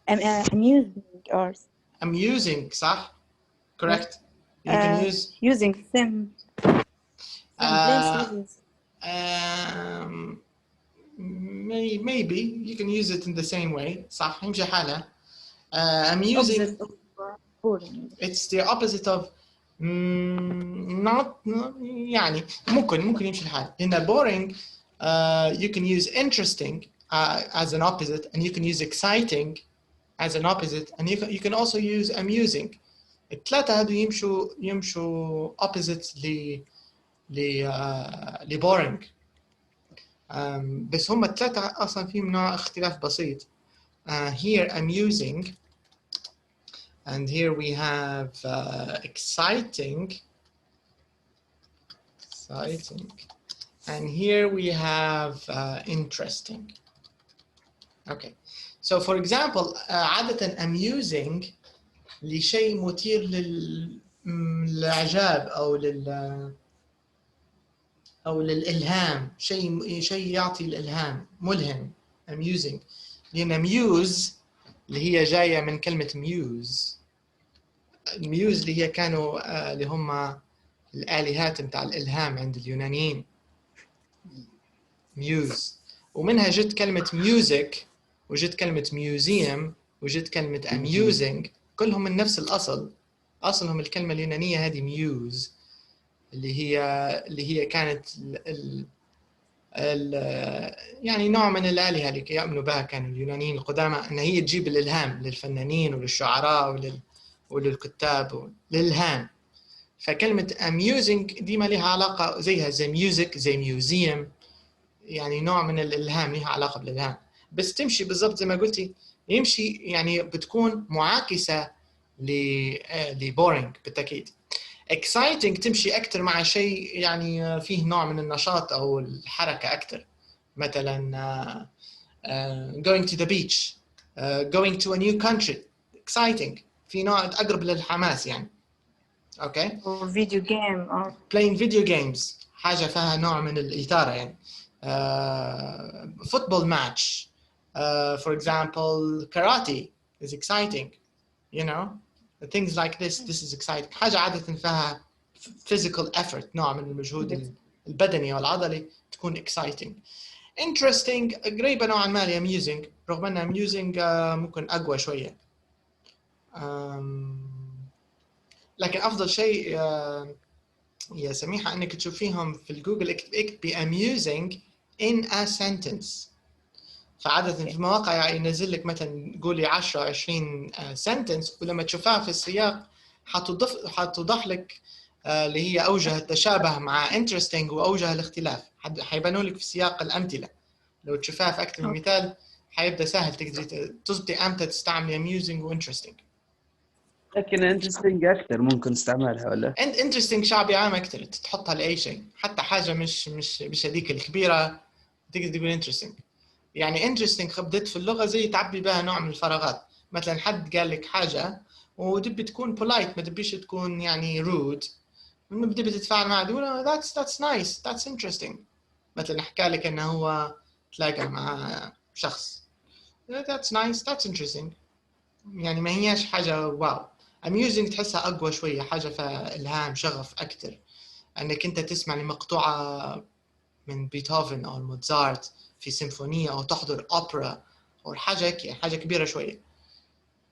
amusing or amusing. صح? Correct. You can use using same places. Maybe you can use it in the same way. صح يمشي حالها. Amusing. It's the opposite of not يعني ممكن يمشي الحال. هنا boring you can use interesting as an opposite, and you can use exciting as an opposite, and you can also use amusing. الثلاثة هذو يمشوا opposites ل boring. بس هم الثلاثة أصلاً فيهم نوع اختلاف بسيط. Here amusing, and here we have exciting, and here we have interesting. Okay, so for example, عادة amusing لشيء مثير للإعجاب أو للإلهام، شيء يعطي الإلهام، ملهم. amusing. لأن muse اللي هي جاية من كلمة muse. muse اللي هي كانوا اللي هم الآلهات متاع الإلهام عند اليونانيين. muse. ومنها جت كلمة music، وجت كلمة museum، وجت كلمة amusing، كلهم من نفس الأصل. أصلهم الكلمة اليونانية هذه muse اللي هي كانت يعني نوع من الآلهة اللي يؤمنوا بها كانوا اليونانيين القدامى، أن هي تجيب الإلهام للفنانين وللشعراء وللكتاب والإلهام. فكلمة amusing دي ما لها علاقة زيها زي music زي museum، يعني نوع من الإلهام لها علاقة بالإلهام. بس تمشي بالضبط زي ما قلتي، يمشي يعني بتكون معاكسة ل boring بالتأكيد. exciting تمشي أكثر مع شيء يعني فيه نوع من النشاط أو الحركة أكثر. مثلا going to the beach, going to a new country. exciting في نوع أقرب للحماس يعني. okay. or video game or playing video games حاجة فيها نوع من الإثارة يعني. football match, for example karate is exciting, you know, things like this is exciting. حاجة عادة فيها physical effort نوع من المجهود البدني والعضلي تكون exciting. interesting قريبة نوعا ما ل amusing رغم أن amusing ممكن أقوى شوية. لكن أفضل شيء يا سميحة أنك تشوفيهم في الجوجل اكتبي amusing in a sentence. فعادة في المواقع ينزل لك مثلا قولي 10 20 sentence، ولما تشوفها في السياق حتوضح لك اللي هي أوجه التشابه مع interesting وأوجه الاختلاف، حيبانوا لك في سياق الأمثلة. لو تشوفها في أكثر من مثال حيبدأ سهل تقدري تضبطي أمتى تستعملي amusing و interesting. لكن interesting أكثر ممكن تستعملها ولا؟ interesting شعبي عام أكثر، تحطها لأي شيء، حتى حاجة مش هذيك الكبيرة تقدر تقول interesting. يعني interesting خبدت في اللغة زي تعبي بها نوع من الفراغات. مثلا حد قال لك حاجة ودبي تكون polite، ما تبيش تكون يعني rude، بدي تتفاعل معه تقول that's nice that's interesting. مثلا حكى لك انه هو تلاقى مع شخص that's nice that's interesting، يعني ما هياش حاجة واو. amusing تحسها أقوى شوية، حاجة فيها إلهام شغف أكتر، أنك أنت تسمع لمقطوعة من بيتهوفن أو موزارت في سيمفونية أو تحضر أوبرا أو حاجة كبيرة شوية.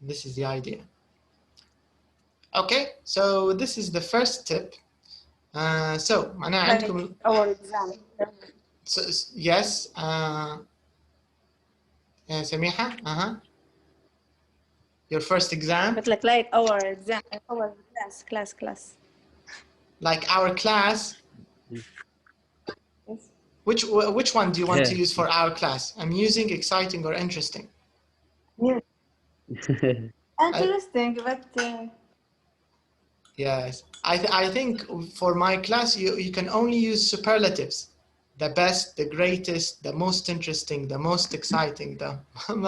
This is the idea. Okay, so this is the first tip. So معناها عندكم our exam. so, yes سميحة your first exam But like our exam, our class. like our class. Yes. Which one do you want to use for our class? Amusing, exciting, or interesting? Interesting, but Yes, I think for my class you can only use superlatives. The best, the greatest, the most interesting, the most exciting, the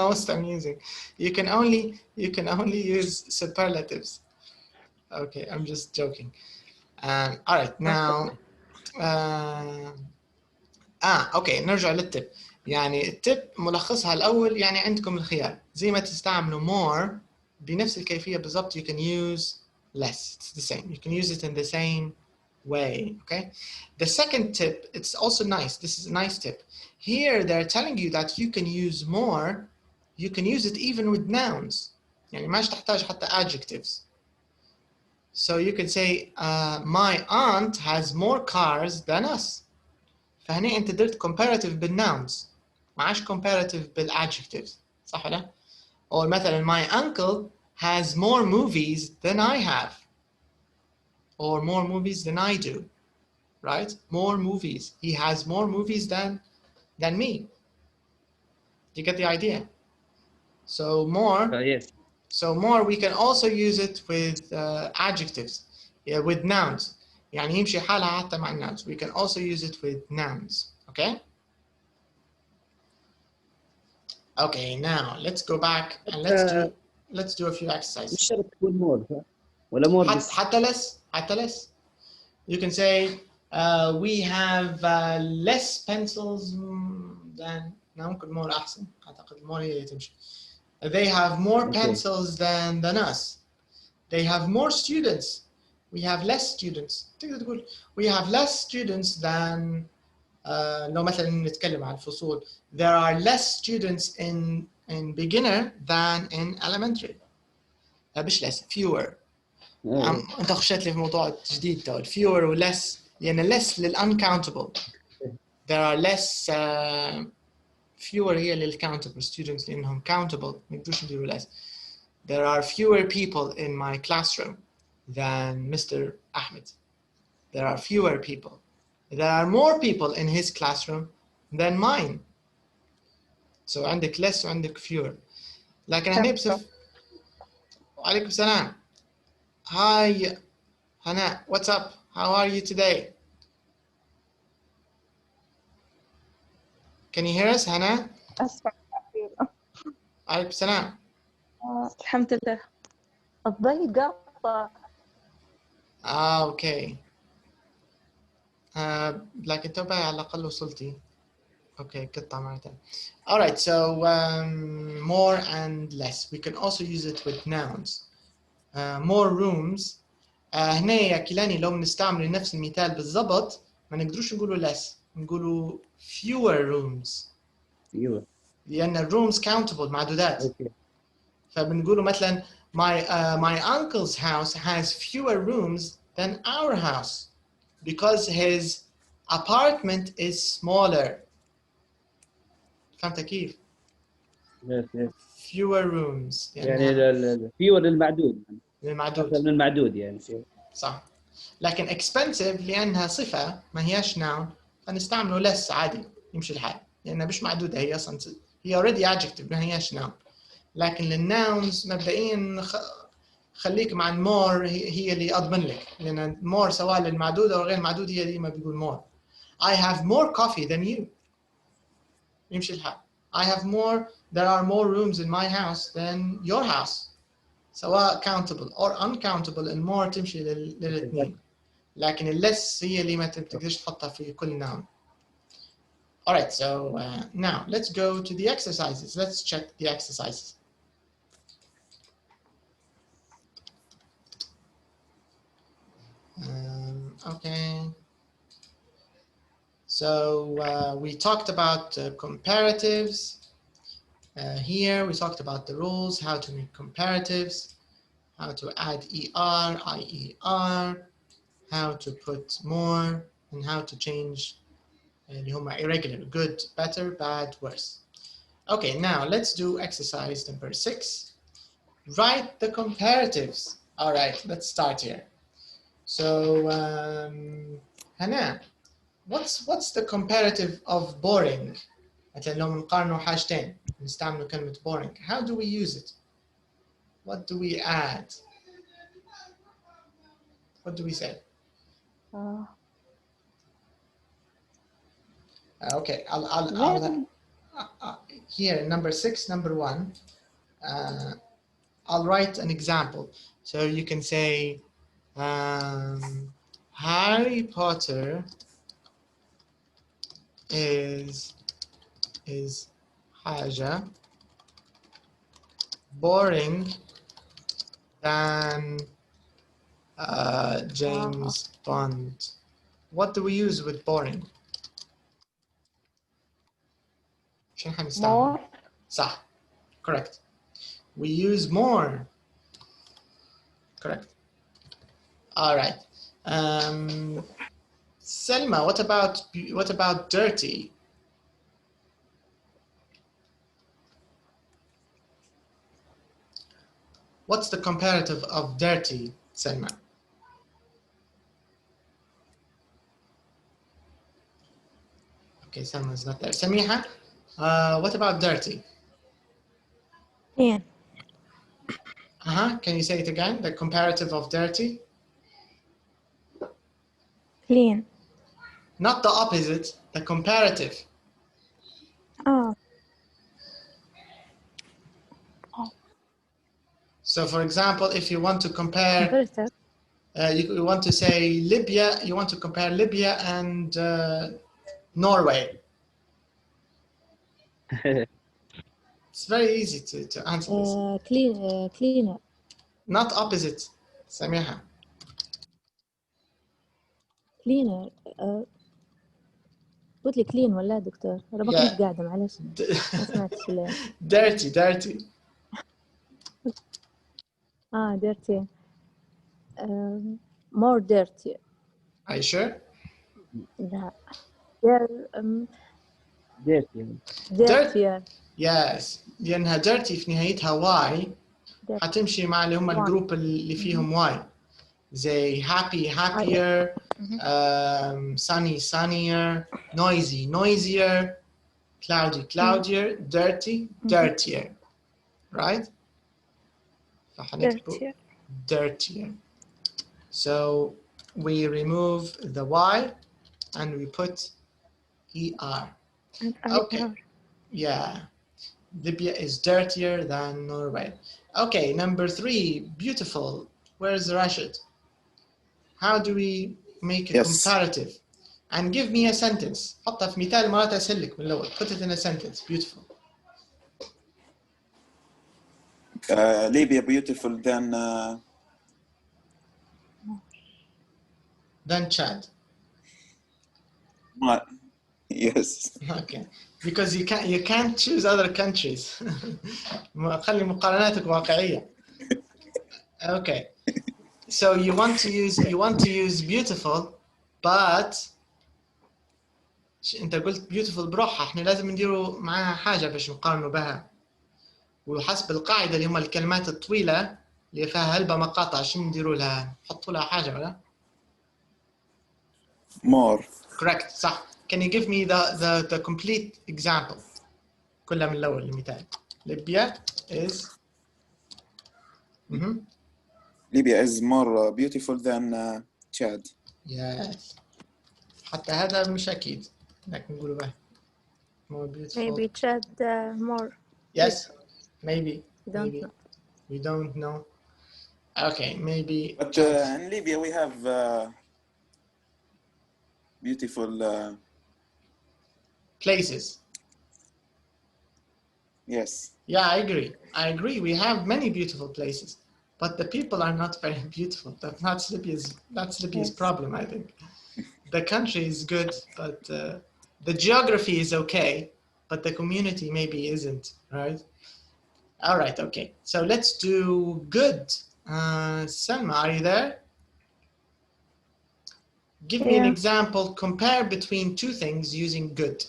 most amusing. You can only use superlatives. Okay, I'm just joking. All right, now اوكي نرجع للتip. يعني التip ملخصها الاول يعني عندكم الخيار زي ما تستعملوا more بنفس الكيفيه بالضبط. You can use less, it's the same, you can use it in the same way. Okay, the second tip, it's also nice, this is a nice tip. Here they're telling you that you can use more, you can use it even with nouns. يعني ماش تحتاج حتى adjectives. So you can say my aunt has more cars than us. فهنا انت درت comparative بالnouns، معاش comparative بالadjectives، صح ولا؟ or مثلا my uncle has more movies than I have, or more movies than I do, right? More movies, he has more movies than me. You get the idea? So more yes. So more we can also use it with adjectives, yeah, with nouns. يعني يمشي حالها حتى مع nouns. We can also use it with nouns. Okay? Okay, now let's go back and let's do a few exercises. مش شرط تكون مور صح؟ ولا مور بس؟ حتى less. You can say we have less pencils than. ممكن more أحسن. أعتقد more هي اللي تمشي. They have more pencils than us. They have more students. We have less students. تقدر تقول we have less students than لو مثلا نتكلم عن الفصول. There are less students in beginner than in elementary. مش less, fewer. أنت خشيت لي في موضوع جديد تو. fewer و less لأن less لل uncountable. There are less fewer هي لل countable students لأنهم countable. ما يقدروش يديروا less. There are fewer people in my classroom than Mr. Ahmed. There are fewer people. There are more people in his classroom than mine. So عندك less وعندك fewer. لكن هنا بصف. وعليكم السلام. Hi Hannah, what's up? How are you today? Can you hear us, Hannah? أسمع. عليكم السلام. الحمد لله. الضي قطع. Okay. لكن توبة على الأقل وصلتي. Okay, قطع مرة ثانية. All right, so more and less. We can also use it with nouns. More rooms. هنا يا كيلاني لو بنستعمل نفس المثال بالضبط ما نقدروش نقولوا less، نقولوا fewer rooms. ايوه لأن rooms countable معدودات. اوكي. فبنقولوا مثلا my uncle's house has fewer rooms than our house because his apartment is smaller. فهمت كيف؟ يس يس. fewer rooms يعني fewer للمعدود. للمعدود. أكثر من المعدود يعني. صح. لكن expensive لأنها صفة ما هياش noun فنستعمله less عادي يمشي الحال لأنها مش معدودة هي أصلا هي already adjective ما هياش noun. لكن للناونز مبدئيا خليك مع المور هي اللي أضمن لك لأن more سواء للمعدود أو غير المعدود هي اللي ما بيقول more. I have more coffee than you. يمشي الحال. I have more. There are more rooms in my house than your house. سواء countable or uncountable المور تمشي للاثنين. لكن اللس هي اللي ما تقدرش تحطها في كل noun. All right, so now let's go to the exercises. Let's check the exercises. Okay. So we talked about comparatives. Here we talked about the rules, how to make comparatives, how to add ER, IER, how to put more, and how to change اللي هما irregular, good, better, bad, worse. Okay, now let's do exercise number 6. Write the comparatives. All right, let's start here. So, Hannah, what's the comparative of boring? مثلا لو نقارنوا حاجتين نستعملوا كلمة boring. How do we use it? What do we add? What do we say? Okay, I'll here number 6, number 1. I'll write an example. So you can say Harry Potter is حاجة boring than James Bond. What do we use with boring? More. صح. Correct. We use more. Correct. All right. Selma, what about dirty? What's the comparative of dirty, Selma? Okay, Selma's not there. Samiha, what about dirty? Clean. Can you say it again? The comparative of dirty? Clean. Not the opposite, the comparative. Oh. So for example, if you want to compare, Comparative. you want to say Libya, you want to compare Libya and Norway. It's very easy to answer this. Cleaner. Not opposite, Samiha. Cleaner. قلت لي clean ولا دكتور؟ أنا بقيت قاعدة معلش ما سمعتش ليه. Dirty. Dirty. More dirty. Are you sure? لا. Dirty. Yes. لأنها dirty في نهايتها Y حتمشي مع اللي هم الجروب اللي فيهم Y. زي happy, happier, sunny, sunnier, noisy, noisier. cloudy, cloudier, dirty, dirtier, right? فحنكتب dirtier. So we remove the Y and we put ER. Okay. Yeah. Libya is dirtier than Norway. Okay, number 3, beautiful. Where's Rashid? How do we make a comparative? And give me a sentence. حطها في مثال مرات أسهلك من الأول. Put it in a sentence. Beautiful. Libya beautiful Then Chad. Yes. Okay. Because you can't choose other countries. خلي مقارناتك واقعية. Okay. So you want to use beautiful, but انت قلت beautiful بروحها، احنا لازم نديروا معاها حاجة باش نقارنوا بها. وحسب القاعدة اللي هم الكلمات الطويلة اللي فيها هلبة مقاطع، شو نديروا لها؟ نحطوا لها حاجة ولا؟ More. Correct. صح. Can you give me the complete example? كلها من الأول المثال. Libya is Libya is more beautiful than Chad. Yes. حتى هذا مش أكيد. لكن نقوله به. More beautiful. Maybe Chad more. Yes. Maybe. We don't maybe. know. We don't know. Okay. Maybe. But in Libya we have beautiful places. Yes. Yeah, I agree. I agree. We have many beautiful places, but the people are not very beautiful. That's Libya's problem, I think. The country is good, but the geography is okay, but the community maybe isn't, right? All right, okay. So let's do good. Selma, are you there? Give me an example. Compare between two things using good.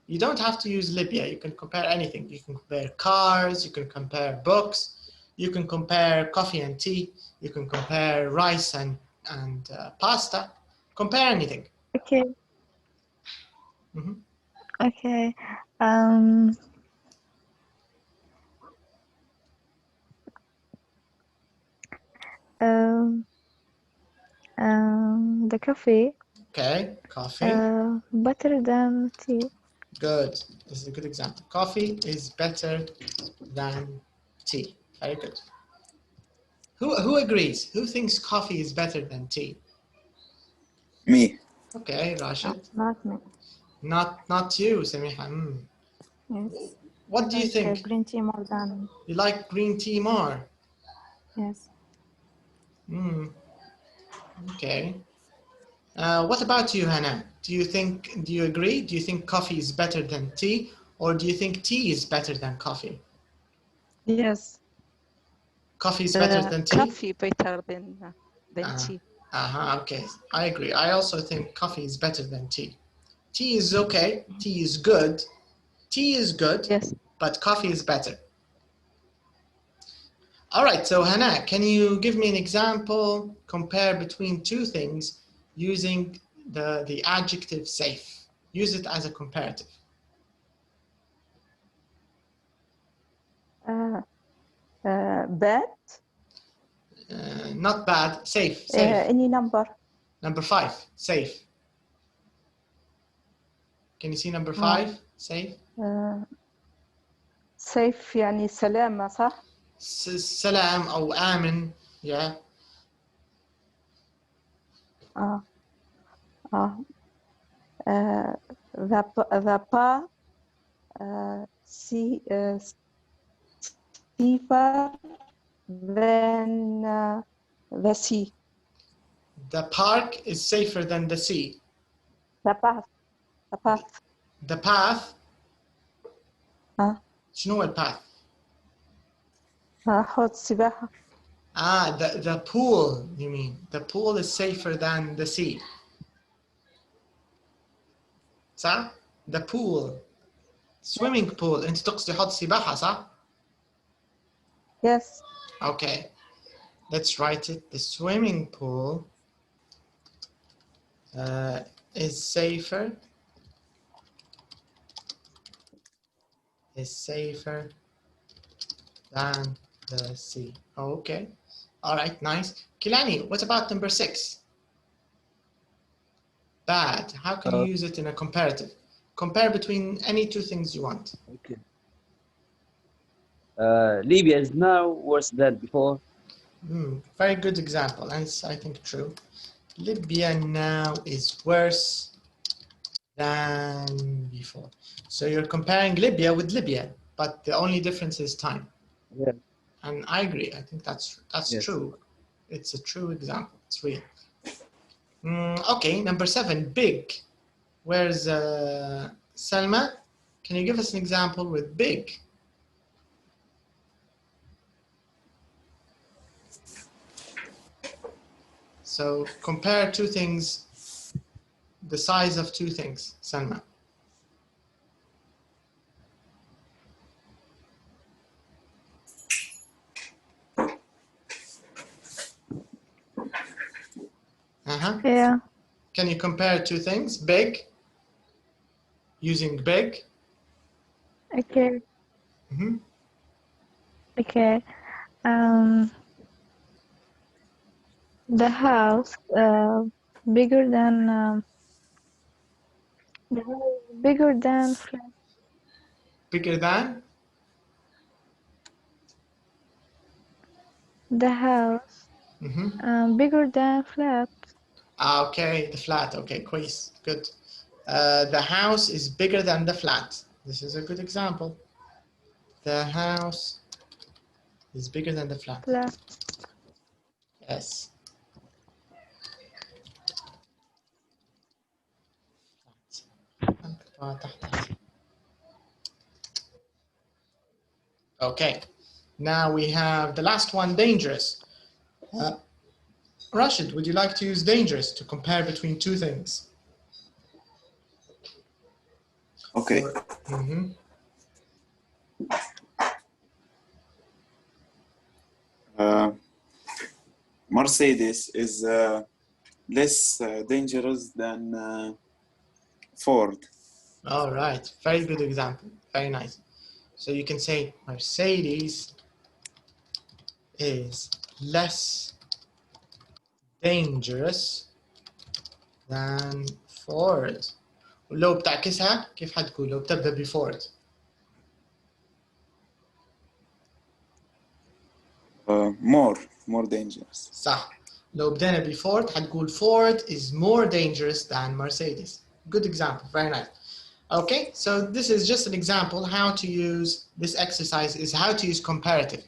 You don't have to use Libya. You can compare anything. You can compare cars. You can compare books. You can compare coffee and tea. You can compare rice and pasta. Compare anything. Okay. Okay. The coffee. Okay, coffee. Better than tea. Good. This is a good example. Coffee is better than tea. Very good. Who agrees? Who thinks coffee is better than tea? Me. Okay, Rashid. Not me. Not you, Samiha. Yes. What do you think? Green tea more than. You like green tea more? Yes. Okay. What about you, Hannah? Do you agree? Do you think coffee is better than tea, or do you think tea is better than coffee? Yes. Coffee is better than tea? Coffee better than tea. Okay, I agree. I also think coffee is better than tea. Tea is okay. Tea is good. Tea is good, yes, but coffee is better. All right, so Hannah, can you give me an example, compare between two things using the adjective safe? Use it as a comparative. Bad? Not bad, safe. Any number. Number 5, safe. Can you see number 5, safe? safe يعني سلامة صح؟ سلام أو آمن, yeah. The path safer than the sea. The park is safer than the sea. The path. The path. شنو هو الباث؟ حوض السباحة. The pool, you mean. The pool is safer than the sea. صح؟ The pool. Swimming pool. أنت تقصدي حوض السباحة صح؟ Yes. Okay. Let's write it. The swimming pool is safer is safer than the sea. Okay. All right, nice. Kilani, what about number 6? Bad. How can you use it in a comparative? Compare between any two things you want. Okay. Libya is now worse than before. Very good example, and it's, I think, true. Libya now is worse than before. So you're comparing Libya with Libya, but the only difference is time. Yeah. And I agree. I think that's Yes. true. It's a true example. It's real. Okay, number 7, big. Where's Selma? Can you give us an example with big? So compare two things, the size of two things, Selma. Yeah. Can you compare two things? Big, using big. Okay. Mm-hmm. Okay. The house bigger than the house bigger than flat. Bigger than? The house bigger than flat. Okay, the flat. Okay, quiz. Good. The house is bigger than the flat. This is a good example. The house is bigger than the flat. Flat. Yes. Okay. Now we have the last one, dangerous. Rashid, would you like to use dangerous to compare between two things? Okay. Mercedes is less dangerous than Ford. All right, very good example, very nice. So you can say Mercedes is less dangerous than Ford. ولو بتعكسها كيف حتقول لو بتبدأ بفورد؟ more dangerous. صح. لو بدينا بفورد حتقول Ford is more dangerous than Mercedes. Good example, very nice. Okay, so this is just an example how to use this exercise is how to use comparative.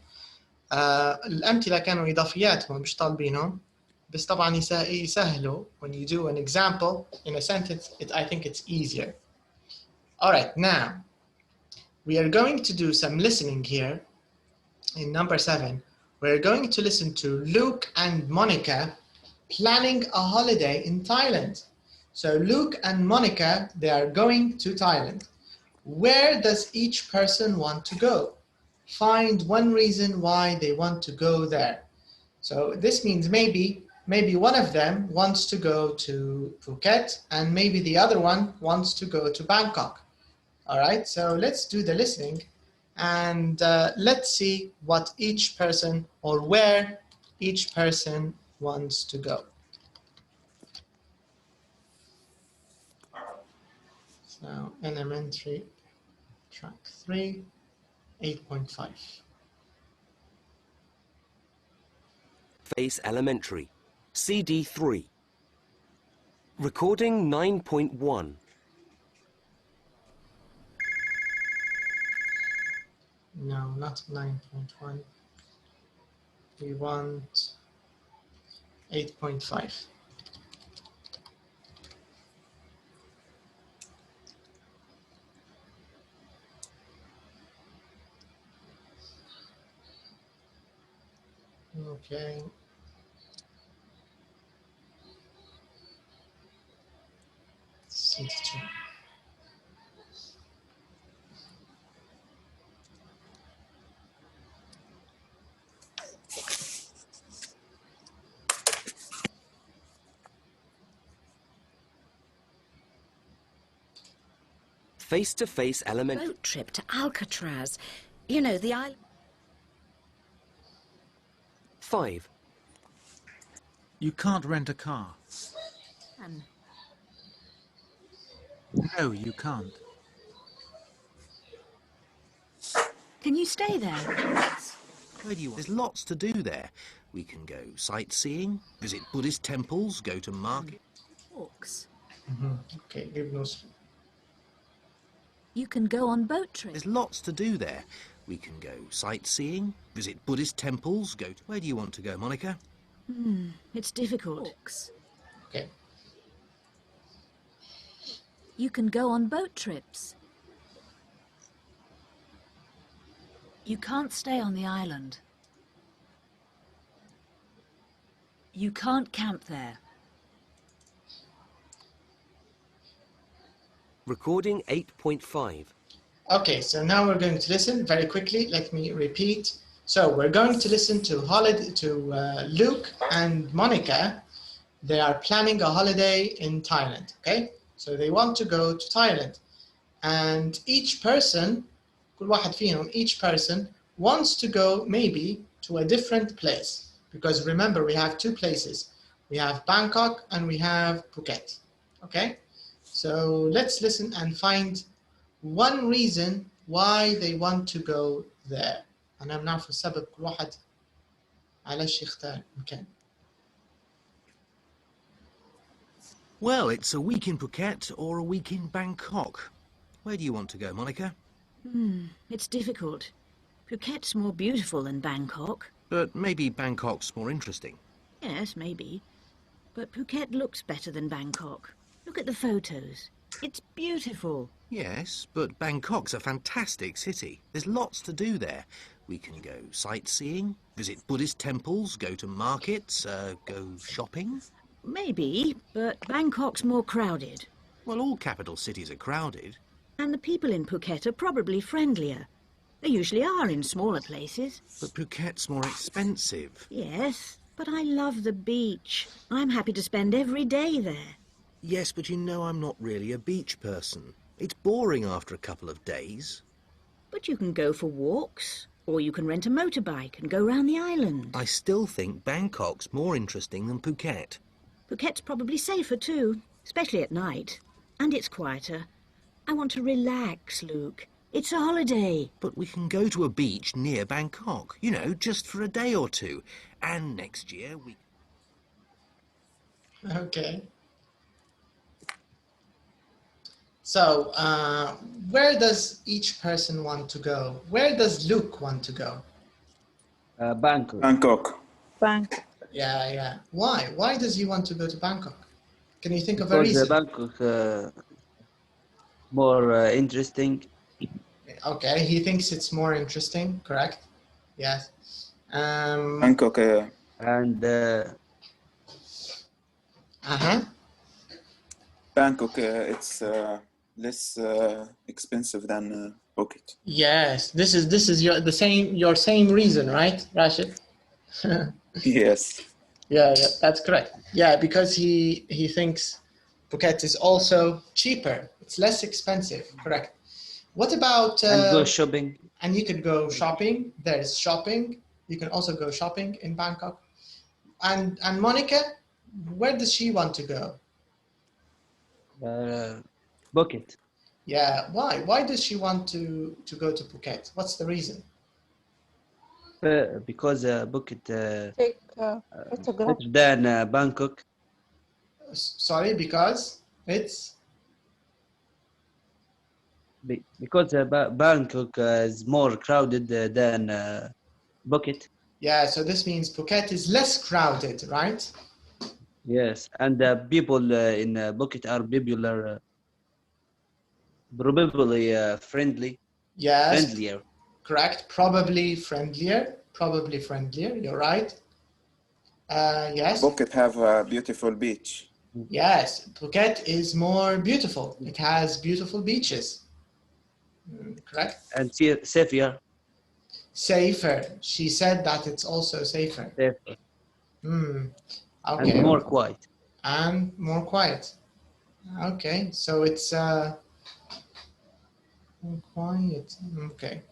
الأمثلة كانوا إضافيات مش طالبينهم بس طبعا يسهلوا when you do an example in a sentence I think it's easier. All right, now we are going to do some listening here in number 7. We're going to listen to Luke and Monica planning a holiday in Thailand. So Luke and Monica, they are going to Thailand. Where does each person want to go? Find one reason why they want to go there. So this means maybe one of them wants to go to Phuket and maybe the other one wants to go to Bangkok. All right, so let's do the listening and let's see what each person or where each person wants to go. So elementary track 3, 8.5. Face Elementary, CD 3. Recording 9.1. No, not 9.1. We want 8.5. Okay. CD2. Face2face Elementary. Boat trip to Alcatraz. You know, the island. 5. You can't rent a car. No, you can't. Can you stay there? Where do you want? There's lots to do there. We can go sightseeing, visit Buddhist temples, go to market. Walks. Okay, give those. You can go on boat trips. There's lots to do there. We can go sightseeing, visit Buddhist temples, go to... Where do you want to go, Monica? It's difficult. Walks. Okay. You can go on boat trips. You can't stay on the island. You can't camp there. Recording 8.5. Okay, so now we're going to listen very quickly. Let me repeat. So we're going to listen to Luke and Monica. They are planning a holiday in Thailand, okay? So they want to go to Thailand. And each person, كل واحد فيهم, each person wants to go maybe to a different place. Because remember, we have two places. We have Bangkok and we have Phuket, okay? So let's listen and find one reason why they want to go there. أنا بنعرف السبب كل واحد علاش يختار مكان. Well, it's a week in Phuket or a week in Bangkok. Where do you want to go, Monica? It's difficult. Phuket's more beautiful than Bangkok. But maybe Bangkok's more interesting. Yes, maybe. But Phuket looks better than Bangkok. Look at the photos. It's beautiful. Yes, but Bangkok's a fantastic city. There's lots to do there. We can go sightseeing, visit Buddhist temples, go to markets, go shopping. Maybe, but Bangkok's more crowded. Well, all capital cities are crowded. And the people in Phuket are probably friendlier. They usually are in smaller places. But Phuket's more expensive. Yes, but I love the beach. I'm happy to spend every day there. Yes, but you know I'm not really a beach person. It's boring after a couple of days. But you can go for walks, or you can rent a motorbike and go round the island. I still think Bangkok's more interesting than Phuket. Phuket's probably safer too, especially at night. And it's quieter. I want to relax, Luke. It's a holiday. But we can go to a beach near Bangkok, you know, just for a day or two. And next year we... Okay. So, where does each person want to go? Where does Luke want to go? Bangkok. Bangkok. Bangkok. Yeah. Why? Why does he want to go to Bangkok? Can you think of a reason? Bangkok more interesting. Okay, he thinks it's more interesting, correct? Yes. Bangkok. And Bangkok. It's less expensive than Phuket. Yes, this is your same reason, right, Rashid? Yes. Yeah, that's correct. Yeah, because he thinks Phuket is also cheaper. It's less expensive, correct. What about... and go shopping. And you could go shopping. There's shopping. You can also go shopping in Bangkok. And Monica, where does she want to go? Phuket. Yeah, why? Why does she want to go to Phuket? What's the reason? Because Phuket Take photograph. better than Bangkok. Sorry, because it's... Because Bangkok is more crowded than Phuket. Yeah, so this means Phuket is less crowded, right? Yes, and people in Phuket are popular, probably friendly. Yes. Friendlier. Correct. Probably friendlier. You're right. Yes. Phuket have a beautiful beach. Yes. Phuket is more beautiful. It has beautiful beaches. Correct. And safer. Safer. She said that it's also safer. Safer. Okay. And more quiet. And more quiet. Okay. So it's Quiet. Okay.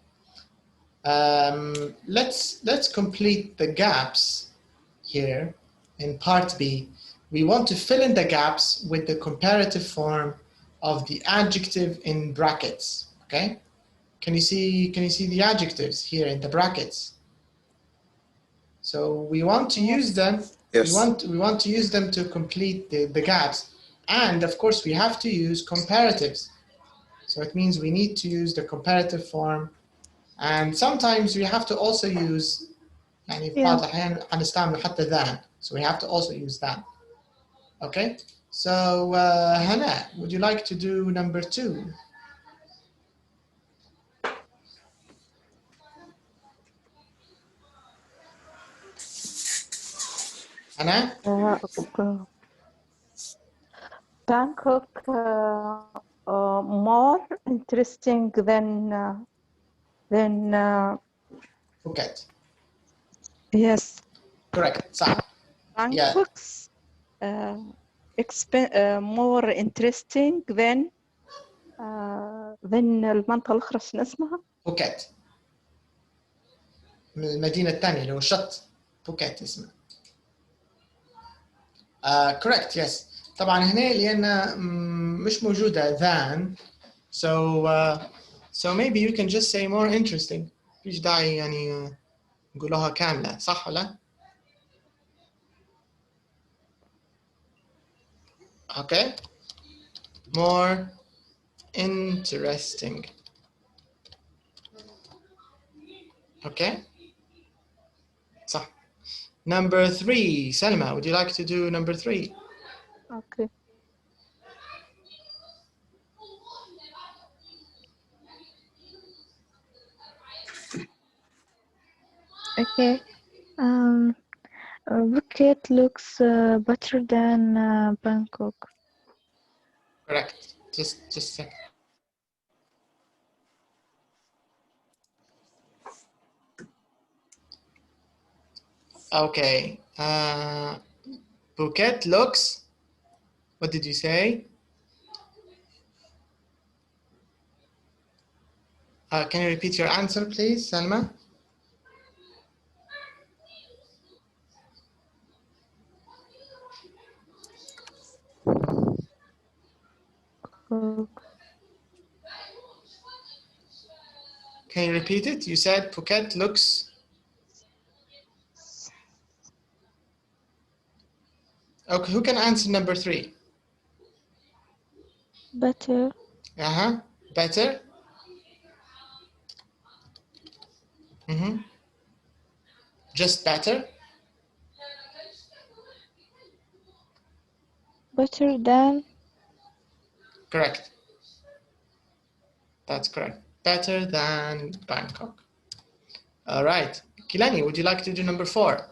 Let's complete the gaps here in part B. We want to fill in the gaps with the comparative form of the adjective in brackets. Okay. Can you see the adjectives here in the brackets? So we want to use them. Yes. We want to use them to complete the gaps, and of course we have to use comparatives. So it means we need to use the comparative form, and sometimes we have to also use يعني في بعض الأحيان هنستعمل حتى than. So we have to also use that. Okay. So Hannah, would you like to do number 2? Hannah? Bangkok more interesting than Phuket. yes. Correct. صح. Bangkok's more interesting than المنطقة الأخرى شنو اسمها؟ Phuket. من المدينة الثانية اللي هو شط Phuket اسمه. Correct. Yes. طبعا هنا لأن مش موجودة than, so maybe you can just say more interesting. فيش داعي يعني نقولها كاملة صح ولا؟ Okay. More interesting. Okay. صح. Number 3, Selma, would you like to do number 3? Okay. Okay. Phuket looks better than Bangkok. Correct. Just a second. Okay. Phuket looks. What did you say? Can you repeat your answer, please, Salma? Can you repeat it? You said Phuket looks. Okay, who can answer number 3? Better. Better. Just better. Better than. Correct. That's correct. Better than Bangkok. All right. Kilani, would you like to do number 4?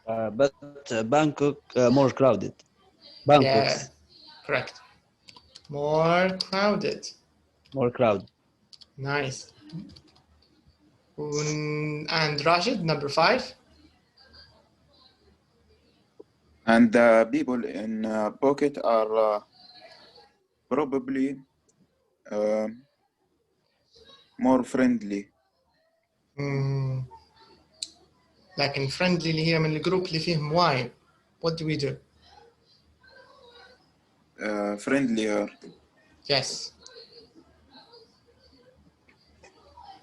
But Bangkok more crowded. Bangkok. Yeah, correct. More crowded. More crowded. Nice. And Rashid, number 5. And the people in Phuket are probably more friendly. لكن friendly اللي هي من الجروب اللي فيهم واي. What do we do? Friendlier. Yes.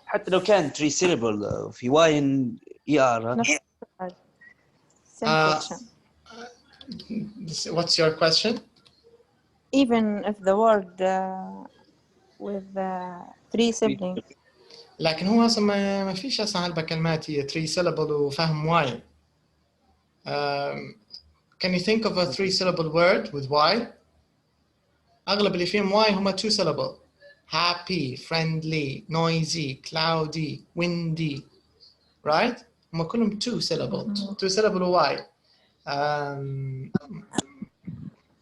حتى لو كان 3 syllable في واي ان اي ار. What's your question? Even if the word with 3 siblings. لكن هو اصلا ما فيش اصلا هالكلمات هي 3 syllable وفهم واي. Can you think of a 3 syllable word with y? اغلب اللي فيهم y هم 2 syllable. Happy, friendly, noisy, cloudy, windy. Right? هم كلهم 2 syllable. 2 syllable y.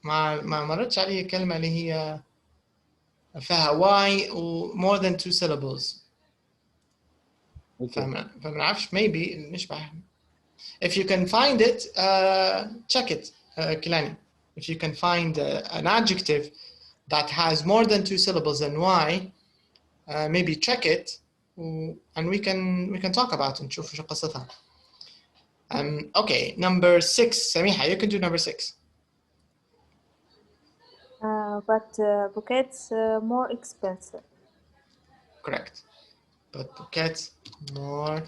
ما مرتش علي كلمة اللي هي فيها y و more than 2 syllables. فما نعرفش maybe نشبه. If you can find it, check it, Kilani. If you can find an adjective that has more than 2 syllables than Y, maybe check it and we can talk about it نشوف شو قصتها. Okay, number 6. Samiha, you can do number 6. But Phuket's more expensive. Correct. But Phuket's more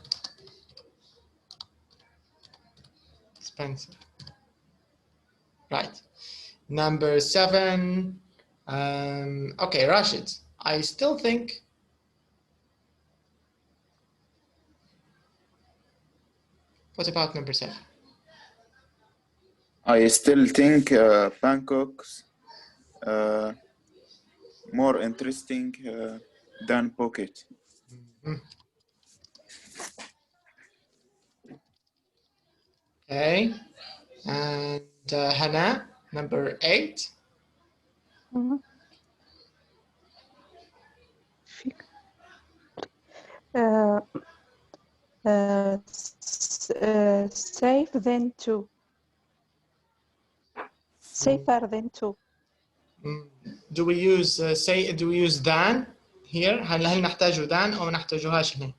expensive. Right. Number 7. Okay, Rashid. I still think what about number 7? I still think Bangkok's more interesting than Phuket. Okay. And Hannah, number 8. Safe than two. Safer than two. Do we use do we use than here؟ هل نحتاج than أو ما نحتاجوهاش هنا؟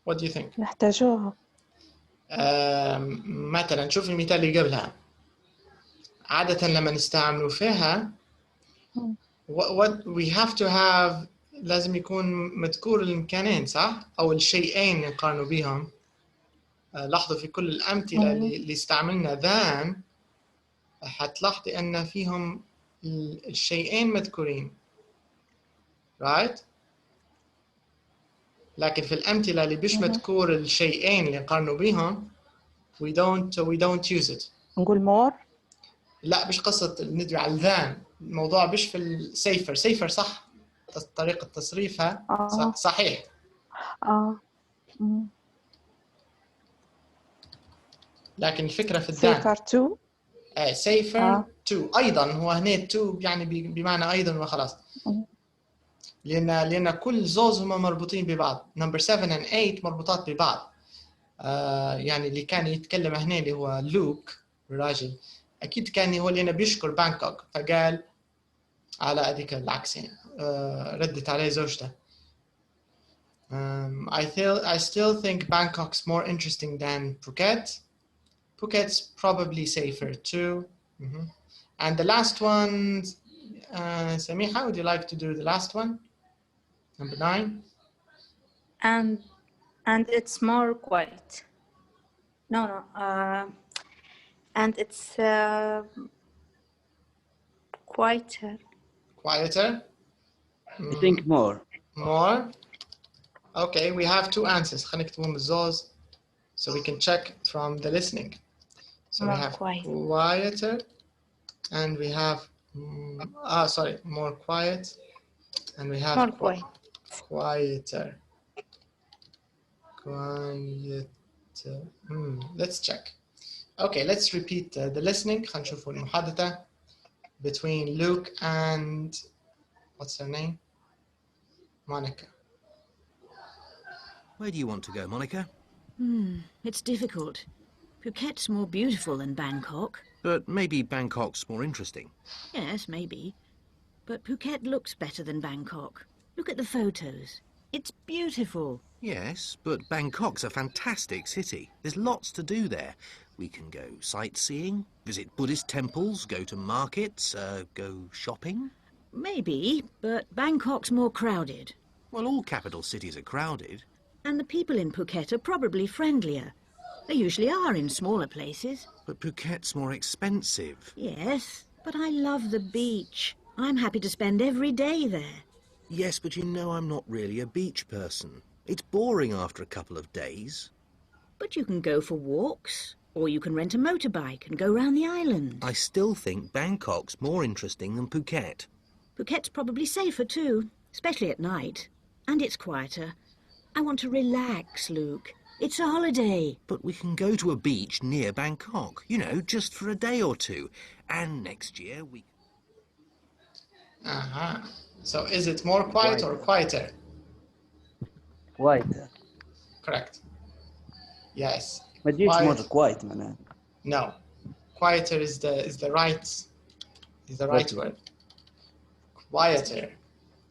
What do you think? نحتاجوها. مثلا شوف المثال اللي قبلها. عادة لما نستعملوا فيها what we have to have لازم يكون مذكور الإمكانين صح؟ أو الشيئين نقارنوا بهم. لاحظوا في كل الأمثلة اللي استعملنا than حتلاحظي أن فيهم الشيئين مذكورين. Right? لكن في الأمثلة اللي بيش مذكور الشيئين اللي نقارنوا بهم we don't use it. نقول more. لا مش قصة ندوي على than. الموضوع مش في safer صح طريقة تصريفها صحيح. لكن الفكرة في than. safer to. safer to أيضا هو هنا to يعني بمعنى أيضا وخلاص. لأن كل زوز هم مربوطين ببعض. number 7 and 8 مربوطات ببعض. يعني اللي كان يتكلم هنا اللي هو لوك الراجل أكيد كان هو اللي بيشكر بانكوك فقال على هذيك العكس يعني ردت عليه زوجته. I still think Bangkok's more interesting than Phuket. Phuket's probably safer too. And the last one, Samiha, would you like to do the last one? Number 9. And it's more quiet. No. And it's quieter. Quieter? I think more. More? Okay, we have 2 answers. خلينا نكتبهم بالزوز so we can check from the listening. So more we have quiet. quieter and we have more quiet and we have more quiet. Quieter. Let's check. Okay, let's repeat the listening. خلينا نشوف المحادثة between Luke and what's her name? Monica. Where do you want to go, Monica? It's difficult. Phuket's more beautiful than Bangkok. But maybe Bangkok's more interesting. Yes, maybe. But Phuket looks better than Bangkok. Look at the photos. It's beautiful. Yes, but Bangkok's a fantastic city. There's lots to do there. We can go sightseeing, visit Buddhist temples, go to markets, go shopping. Maybe, but Bangkok's more crowded. Well, all capital cities are crowded. And the people in Phuket are probably friendlier. They usually are in smaller places. But Phuket's more expensive. Yes, but I love the beach. I'm happy to spend every day there. Yes, but you know I'm not really a beach person. It's boring after a couple of days. But you can go for walks, or you can rent a motorbike and go round the island. I still think Bangkok's more interesting than Phuket. Phuket's probably safer too, especially at night. And it's quieter. I want to relax, Luke. It's a holiday. But we can go to a beach near Bangkok, you know, just for a day or two. And next year we... So is it more quiet or quieter? Quieter. Correct. Yes. But it's more quiet, man. No. Quieter is the right is the right word. Quieter.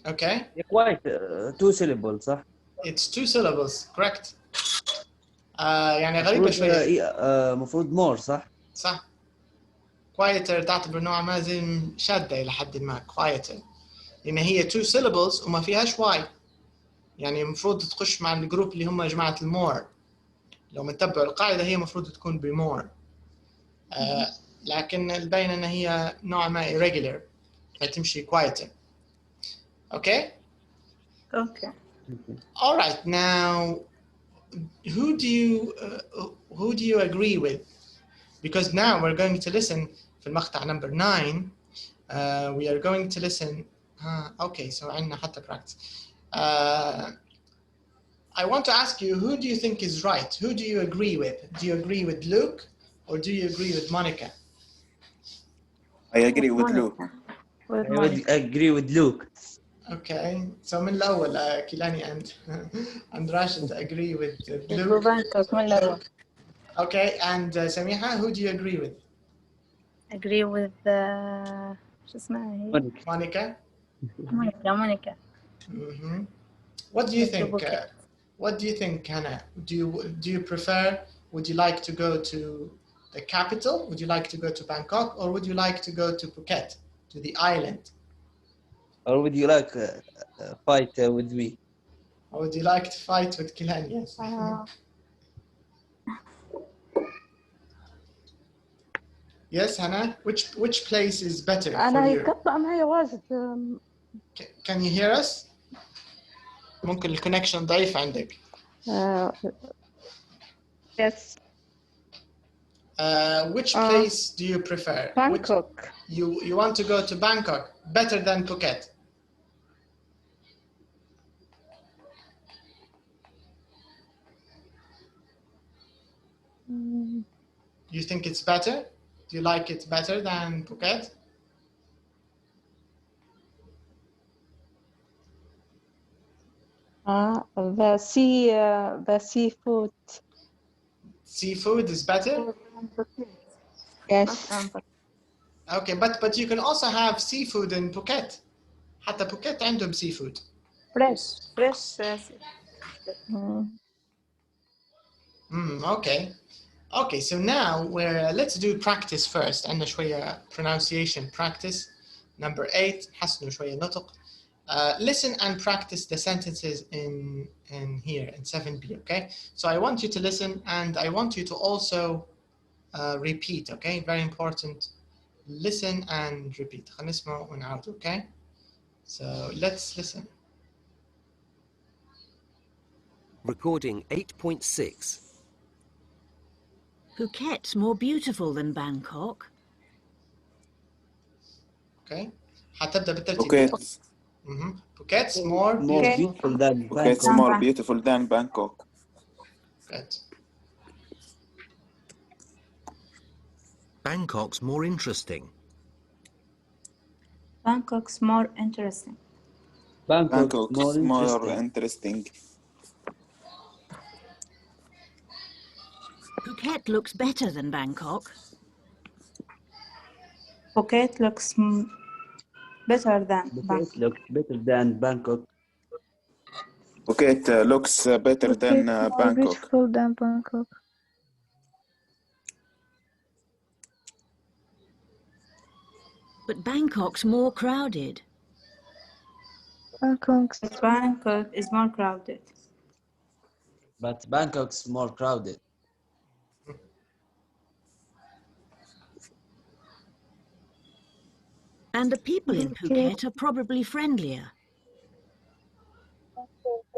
Okay. Quite 2 syllables صح؟ It's 2 syllables. Correct. يعني غريبة شوية. مفروض more صح؟ صح. quieter تعتبر نوع ما زي شادة إلى حد ما. quieter. لأن هي 2 syllables وما فيهاش y. يعني المفروض تخش مع الجروب اللي هم جماعة المور. لو منتبعوا القاعدة هي المفروض تكون بمور. لكن البين أن هي نوع ما irregular. فتمشي quieter. Okay? Okay. All right. Now, who do you agree with? Because now we're going to listen في المقطع number 9. We are going to listen. Okay, so عندنا حتى practice. I want to ask you, who do you think is right? Who do you agree with? Do you agree with Luke or do you agree with Monica? I agree with Luke. With I would agree with Luke. Okay, so من الأول Kilani and Rashid agree with Luke. Luke. Bangkok من الأول. Okay, and Samiha, who do you agree with? Agree with شو اسمها هي؟ Monica. Monica. Mm-hmm. What do you think? What do you think, Hannah? Do you prefer? Would you like to go to the capital? Would you like to go to Bangkok, or would you like to go to Phuket, to the island? Or would you like fight with me? Or would you like to fight with Kilani? Yes. Yes, Hannah. Which place is better for أنا you? يقطع معي واجد. Can you hear us? ممكن الكونكشن ضعيف عندك. Yes. Which place do you prefer? Bangkok. You want to go to Bangkok better than Phuket? You think it's better? Do you like it better than Phuket? The seafood. Seafood is better? Yes. Okay, but you can also have seafood in Phuket. حتى Phuket عندهم seafood. Fresh. Okay. Okay, so now let's do practice first. عندنا شوية pronunciation practice. Number 8 حسنوا شوية نطق. Listen and practice the sentences in here in 7b, okay? So I want you to listen and I want you to also repeat, okay? Very important. Listen and repeat. خلينا نسمع ونعود, okay? So let's listen. Recording 8.6. Phuket's more beautiful than Bangkok. Okay. حتبدأ بالترتيب. Phuket. Phuket's more beautiful than Bangkok. Phuket's more beautiful than Bangkok. Good. Bangkok's more interesting. Bangkok's more interesting. Bangkok's more interesting. Phuket looks better than Bangkok. Phuket looks better than Bangkok. Looks better than Bangkok. Phuket looks better than More Bangkok. beautiful than Bangkok. But Bangkok's more crowded. Bangkok is more crowded. But Bangkok's more crowded. And the people in Phuket are probably friendlier.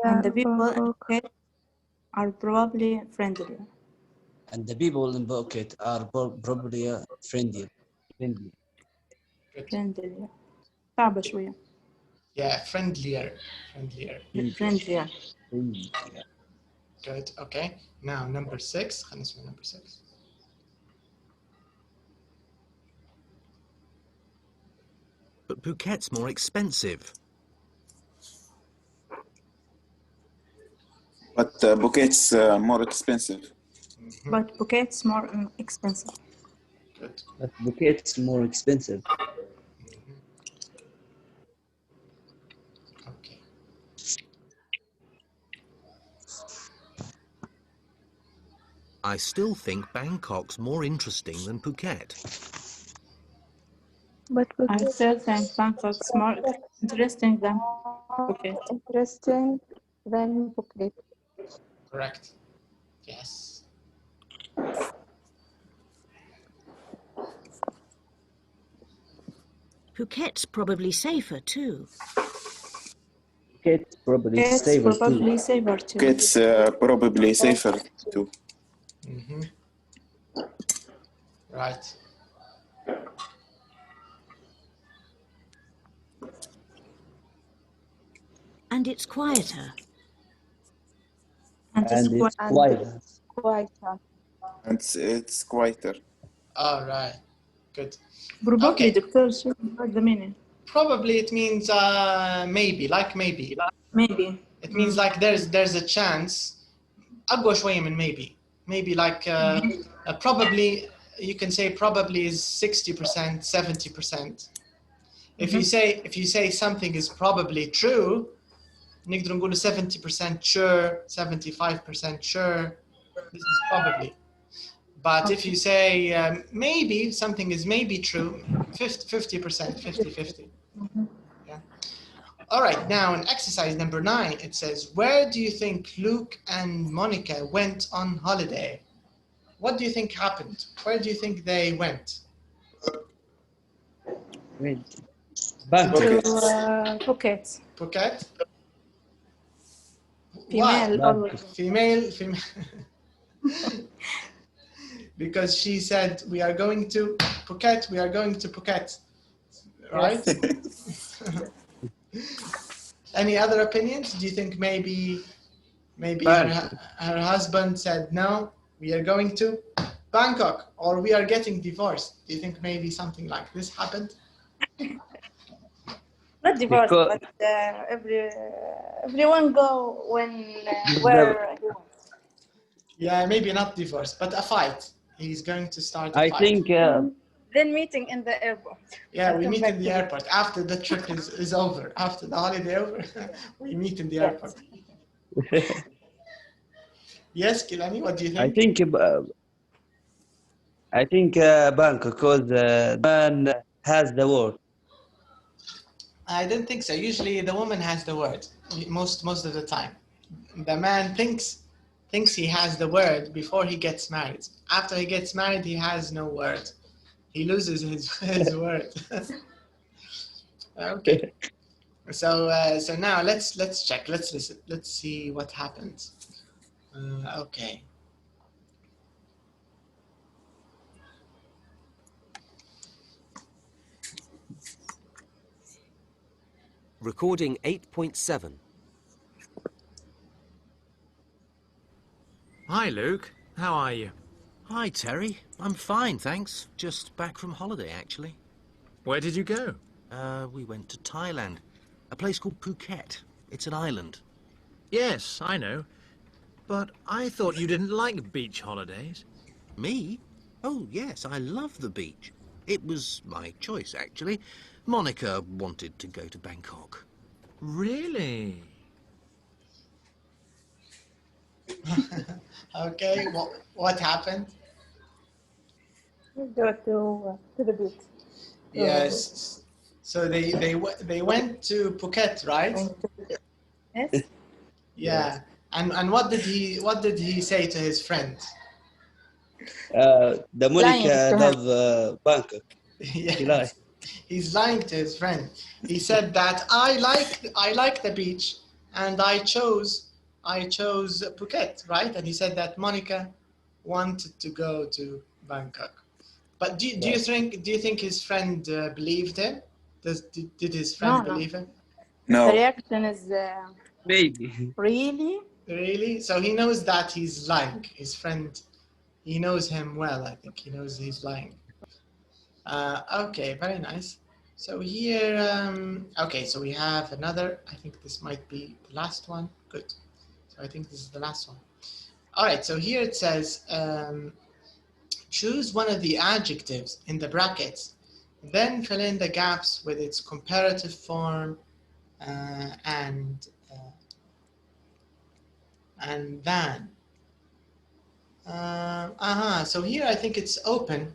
And the people in Phuket are probably friendlier. And the people in Phuket are probably friendlier. صعبة شوية. Yeah, friendlier. Good. Okay. Now number 6. خلينا نسمع number 6. But Phuket's more expensive. But Phuket's more expensive. But Phuket's more expensive. Good. But Phuket's more expensive. I still think Bangkok's more interesting than Phuket. But I Phuket still think Bangkok's more interesting than Phuket. interesting than Phuket. Correct. Yes. Phuket's probably safer too. It's probably It's safer too. probably safer too. It's probably safer too. Mm-hmm. Right. And it's quieter. And And it's And quiet. it's quieter. And it's quieter. All right. Good. probably, Okay. Doctor, so what's the meaning? Probably it means maybe, like maybe. Maybe. It means like there's a chance. أقوى شوية من maybe. Maybe like probably, you can say probably is 60%, 70%. If you say something is probably true, نقدر نقول 70% sure, 75% sure. This is probably. But if you say maybe something is maybe true, 50%, 50-50. Yeah. All right, now in exercise number 9, it says, where do you think Luke and Monica went on holiday? What do you think happened? Where do you think they went? Bangkok. To Phuket. Phuket? Female Why? always. Female. Because she said, we are going to Phuket, we are going to Phuket. Right? Any other opinions? Do you think maybe her husband said, no, we are going to Bangkok, or we are getting divorced? Do you think maybe something like this happened? Not divorced, Because- but everyone go when where he wants. Yeah, maybe not divorced, but a fight. He's going to start a I fight. think Then meeting in the airport. Yeah, we Come meet back in the to airport. After the trip is over, after the holiday over, we meet in the airport. Yes, Kilani, what do you think? I think Bangkok, because the man has the word. I don't think so. Usually the woman has the word most of the time. The man thinks he has the word before he gets married. After he gets married, he has no word. He loses his word. Okay. So now let's check. Let's listen. Let's see what happens. Okay. Recording 8.7. Hi, Luke. How are you? Hi, Terry. I'm fine, thanks. Just back from holiday, actually. Where did you go? We went to Thailand, a place called Phuket. It's an island. Yes, I know. But I thought you didn't like beach holidays. Me? Oh, yes, I love the beach. It was my choice, actually. Monica wanted to go to Bangkok. Really? Okay. What happened? We go to the beach. Yes. So they went to Phuket, right? Yes. Yeah. And what did he say to his friend? The Monica Lying to love Bangkok. Yes. lied. He's lying to his friend. He said that I like the beach and I chose Phuket, right? And he said that Monica wanted to go to Bangkok. But do you think his friend believed him? Did his friend No. believe him? The No. reaction is Maybe. really. Really? So he knows that he's lying. His friend, he knows him well. I think he knows he's lying. Okay, very nice. So here, okay, so we have another. I think this might be the last one. Good. So I think this is the last one. All right, so here it says, choose one of the adjectives in the brackets, then fill in the gaps with its comparative form and than. So here I think it's open.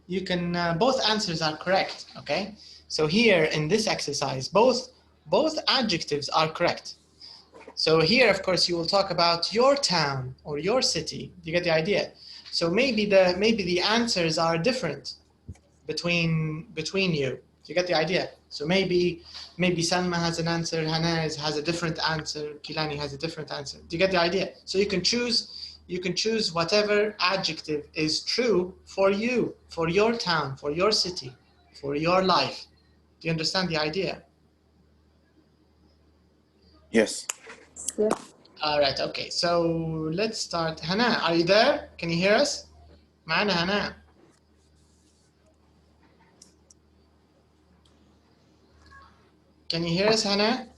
You can, both answers are correct, okay? So here in this exercise, both adjectives are correct. So here, of course, you will talk about your town or your city. You get the idea? So maybe the answers are different between you. You get the idea? So maybe Salma has an answer, Hana has a different answer, Kilani has a different answer. Do you get the idea? So you can choose whatever adjective is true for you, for your town, for your city, for your life. Do you understand the idea? Yes. Yeah. All right, okay. So let's start. Hana, are you there? Can you hear us? معنا Hana. Can you hear us, Hana?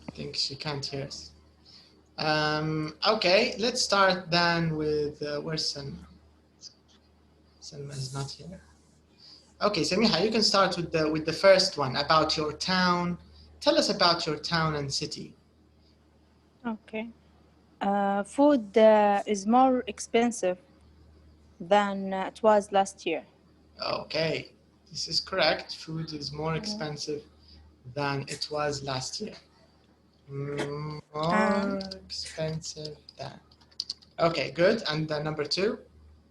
I think she can't hear us. Okay, let's start then with where's Salma? Salma is not here. Okay, Samiha, you can start with the first one about your town. Tell us about your town and city. Okay. Food is more expensive than it was last year. Okay, this is correct. Food is more expensive than it was last year. More expensive than. Okay, good. And then number two?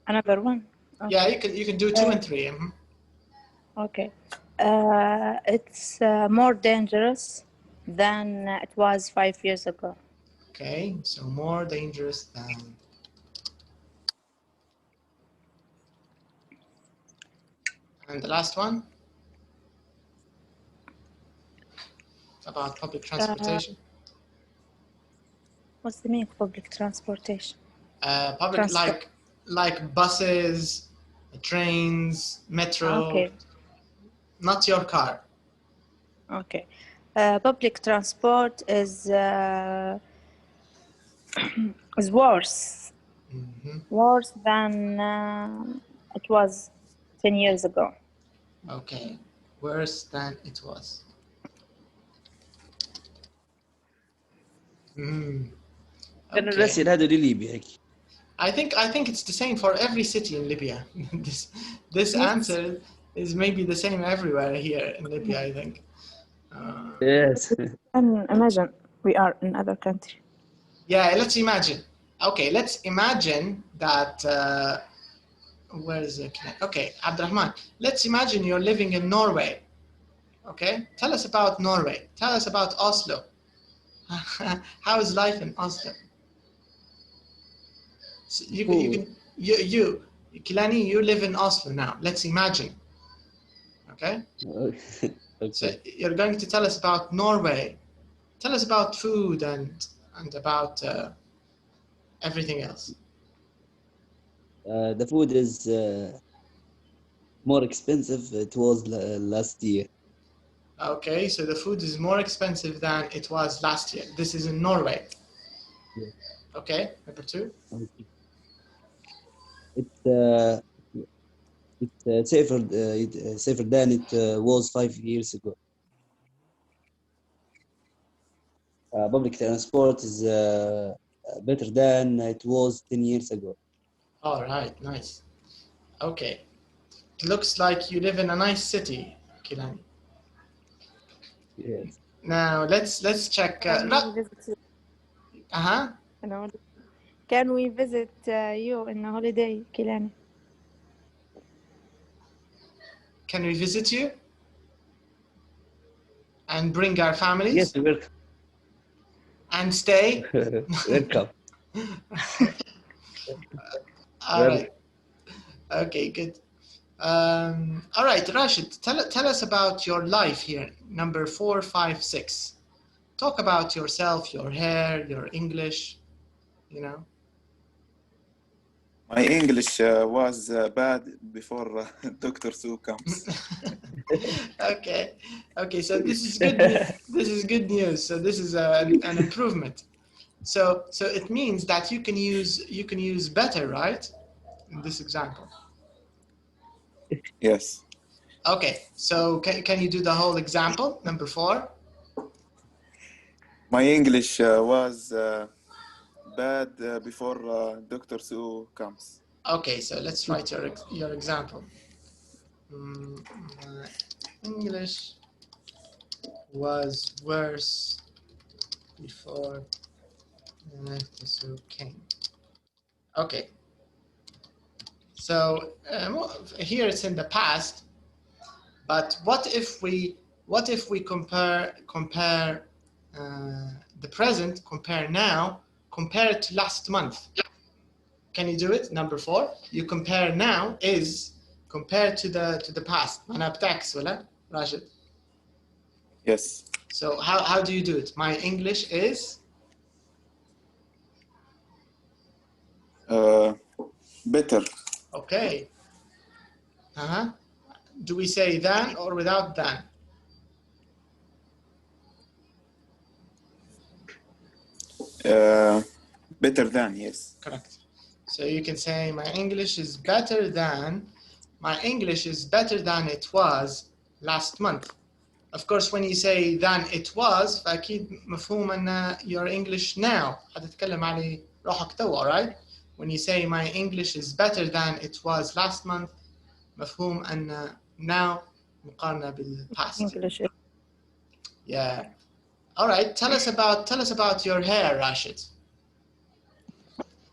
Another one. Okay. Yeah, you can do 2 and 3. Okay. It's more dangerous than it was 5 years ago. Okay, so more dangerous than. And the last one? About public transportation. What's the meaning of public transportation? Public, like buses, trains, metro. Okay. Not your car. Okay. Public transport is worse. Worse than it was 10 years ago. Okay. Worse than it was. Okay. I think it's the same for every city in Libya. this answer is maybe the same everywhere here in Libya, I think. Yes. And imagine we are in other country. Yeah, let's imagine. Okay, let's imagine that. Where is it? Okay, Abdurrahman. Let's imagine you're living in Norway. Okay, tell us about Norway. Tell us about Oslo. How is life in Oslo? So you Kilani, you live in Oslo now. Let's imagine. Okay. Okay. So you're going to tell us about Norway. Tell us about food and about everything else. The food is more expensive. It was last year. Okay, so the food is more expensive than it was last year. This is in Norway. Yeah. Okay, number 2. Okay. It's safer than it was 5 years ago. Public transport is better than it was 10 years ago. All right, nice. Okay, it looks like you live in a nice city, Kilani. Yes. Now let's check. Can we visit you in a holiday, Kilani? Can we visit you and bring our families? Yes, welcome. And stay. Welcome. All right. Okay, good. All right, Rashid, tell us about your life here. Number 4, 5, 6. Talk about yourself, your hair, your English. You know. My English was bad before Dr. Sue comes. Okay. So this is good. This is good news. So this is an improvement. So it means that you can use better, right? In this example. Yes. Okay. So can you do the whole example, number 4? My English was bad before Dr. Sue comes. Okay, so let's write your example. My English was worse before Dr. Sue came. Okay. So here it's in the past, but what if we compare the present, compare now, compare it to last month? Can you do it? Number 4. You compare now is compared to the past. أنا بتعكس ولا راشد? Yes. So how do you do it? My English is better. Okay. Do we say than or without than? Better than, yes. Correct. So you can say my English is better than it was last month. Of course, when you say than it was, فأكيد مفهوم أن your English now هتتكلم على روحك توا, right? When you say my English is better than it was last month, مفهوم أن now مقارنة بالpast. English. Yeah. All right. Tell us about your hair, Rashid.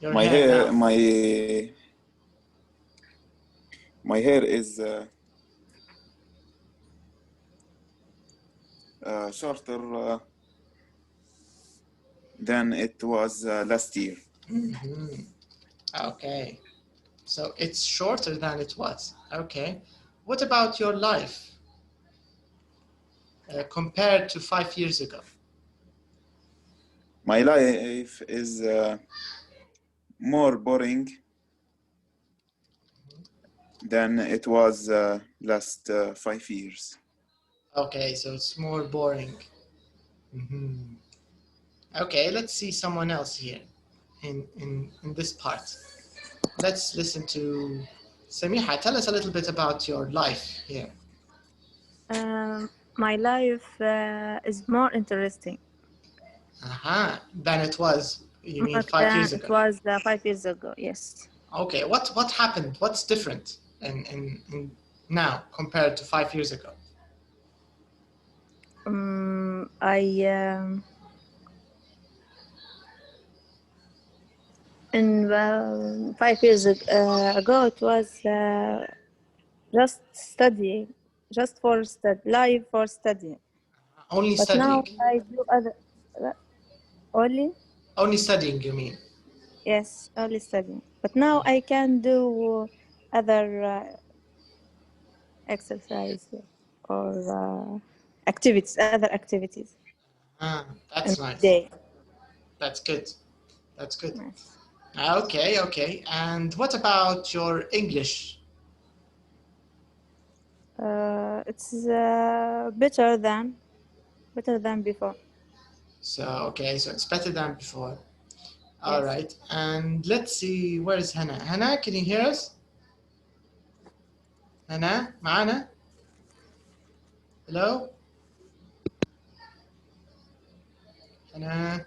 Your My hair hair, now. my hair is shorter than it was last year. Okay. So it's shorter than it was. Okay. What about your life compared to 5 years ago? My life is more boring than it was last 5 years. Okay, so it's more boring. Okay, let's see someone else here in this part. Let's listen to Samiha. Tell us a little bit about your life here. My life is more interesting. Than it was. You mean 5 years ago? It was 5 years ago. Yes. Okay. What happened? What's different in now compared to 5 years ago? In 5 years ago, it was just studying, just for live for studying. Only but studying. Now I do other. Only studying, you mean? Yes, only studying. But now I can do other exercise or activities, other activities. That's nice. Day. That's good. That's good. Yes. Okay. And what about your English? It's better than before. So it's better than before. All yes. Right. And let's see, where is Hannah? Hannah, can you hear us? Hannah, معنا? Hello? Hannah?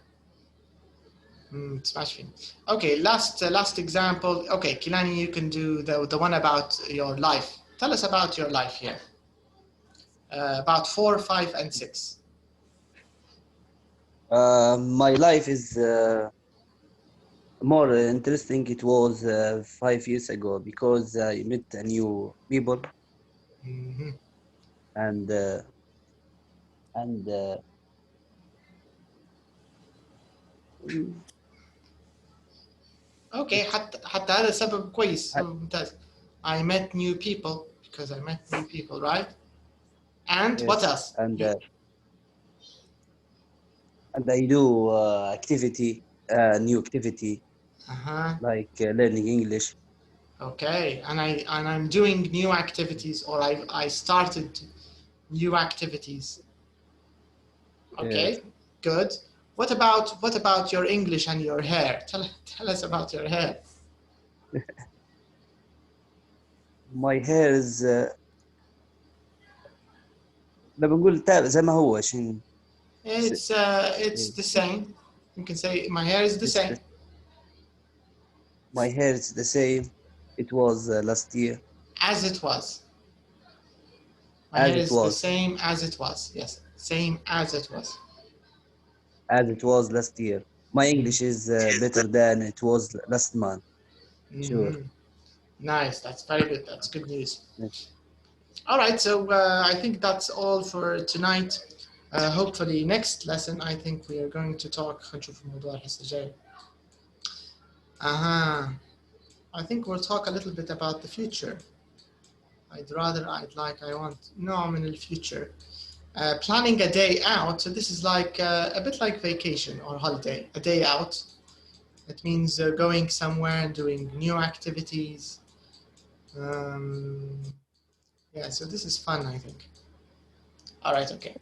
Okay, last example. Okay, Kilani, you can do the one about your life. Tell us about your life here. About 4, 5, and 6. My life is more interesting. It was 5 years ago because I met new people and Okay, حتى هذا سبب كويس ممتاز. I met new people because I met new people, right? And yes. What else? And I do activity, new activity, like learning English. Okay, and I'm doing new activities, or I started new activities. Okay, yes. Good. What about your English and your hair? Tell us about your hair. My hair is بنقول زي ما هو It's the same. You can say my hair is the same. My hair is the same. It was last year. As it was. My As hair it is the was. same as it was. Yes, same as it was. As it was last year. My English is better than it was last month. Sure. Mhm. Nice. That's very good. That's good news. Yes. All right. So I think that's all for tonight. Hopefully next lesson I think we are going to talk هنشوف موضوع الحصة الجاية. I think we'll talk a little bit about the future. I want نوع من the future. Planning a day out. So this is like a bit like vacation or holiday. A day out. It means going somewhere and doing new activities. Yeah, so this is fun, I think. All right, okay.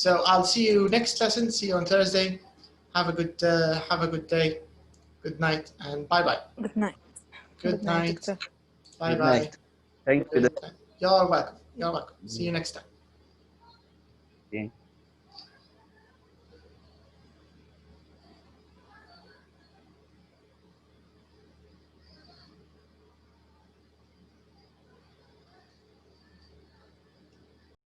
So I'll see you next lesson. See you on Thursday. Have a good day. Good night and bye-bye. Good night. Good night. دكتور. Good Bye-bye. night. Thank you. You're welcome. See you next time. Okay.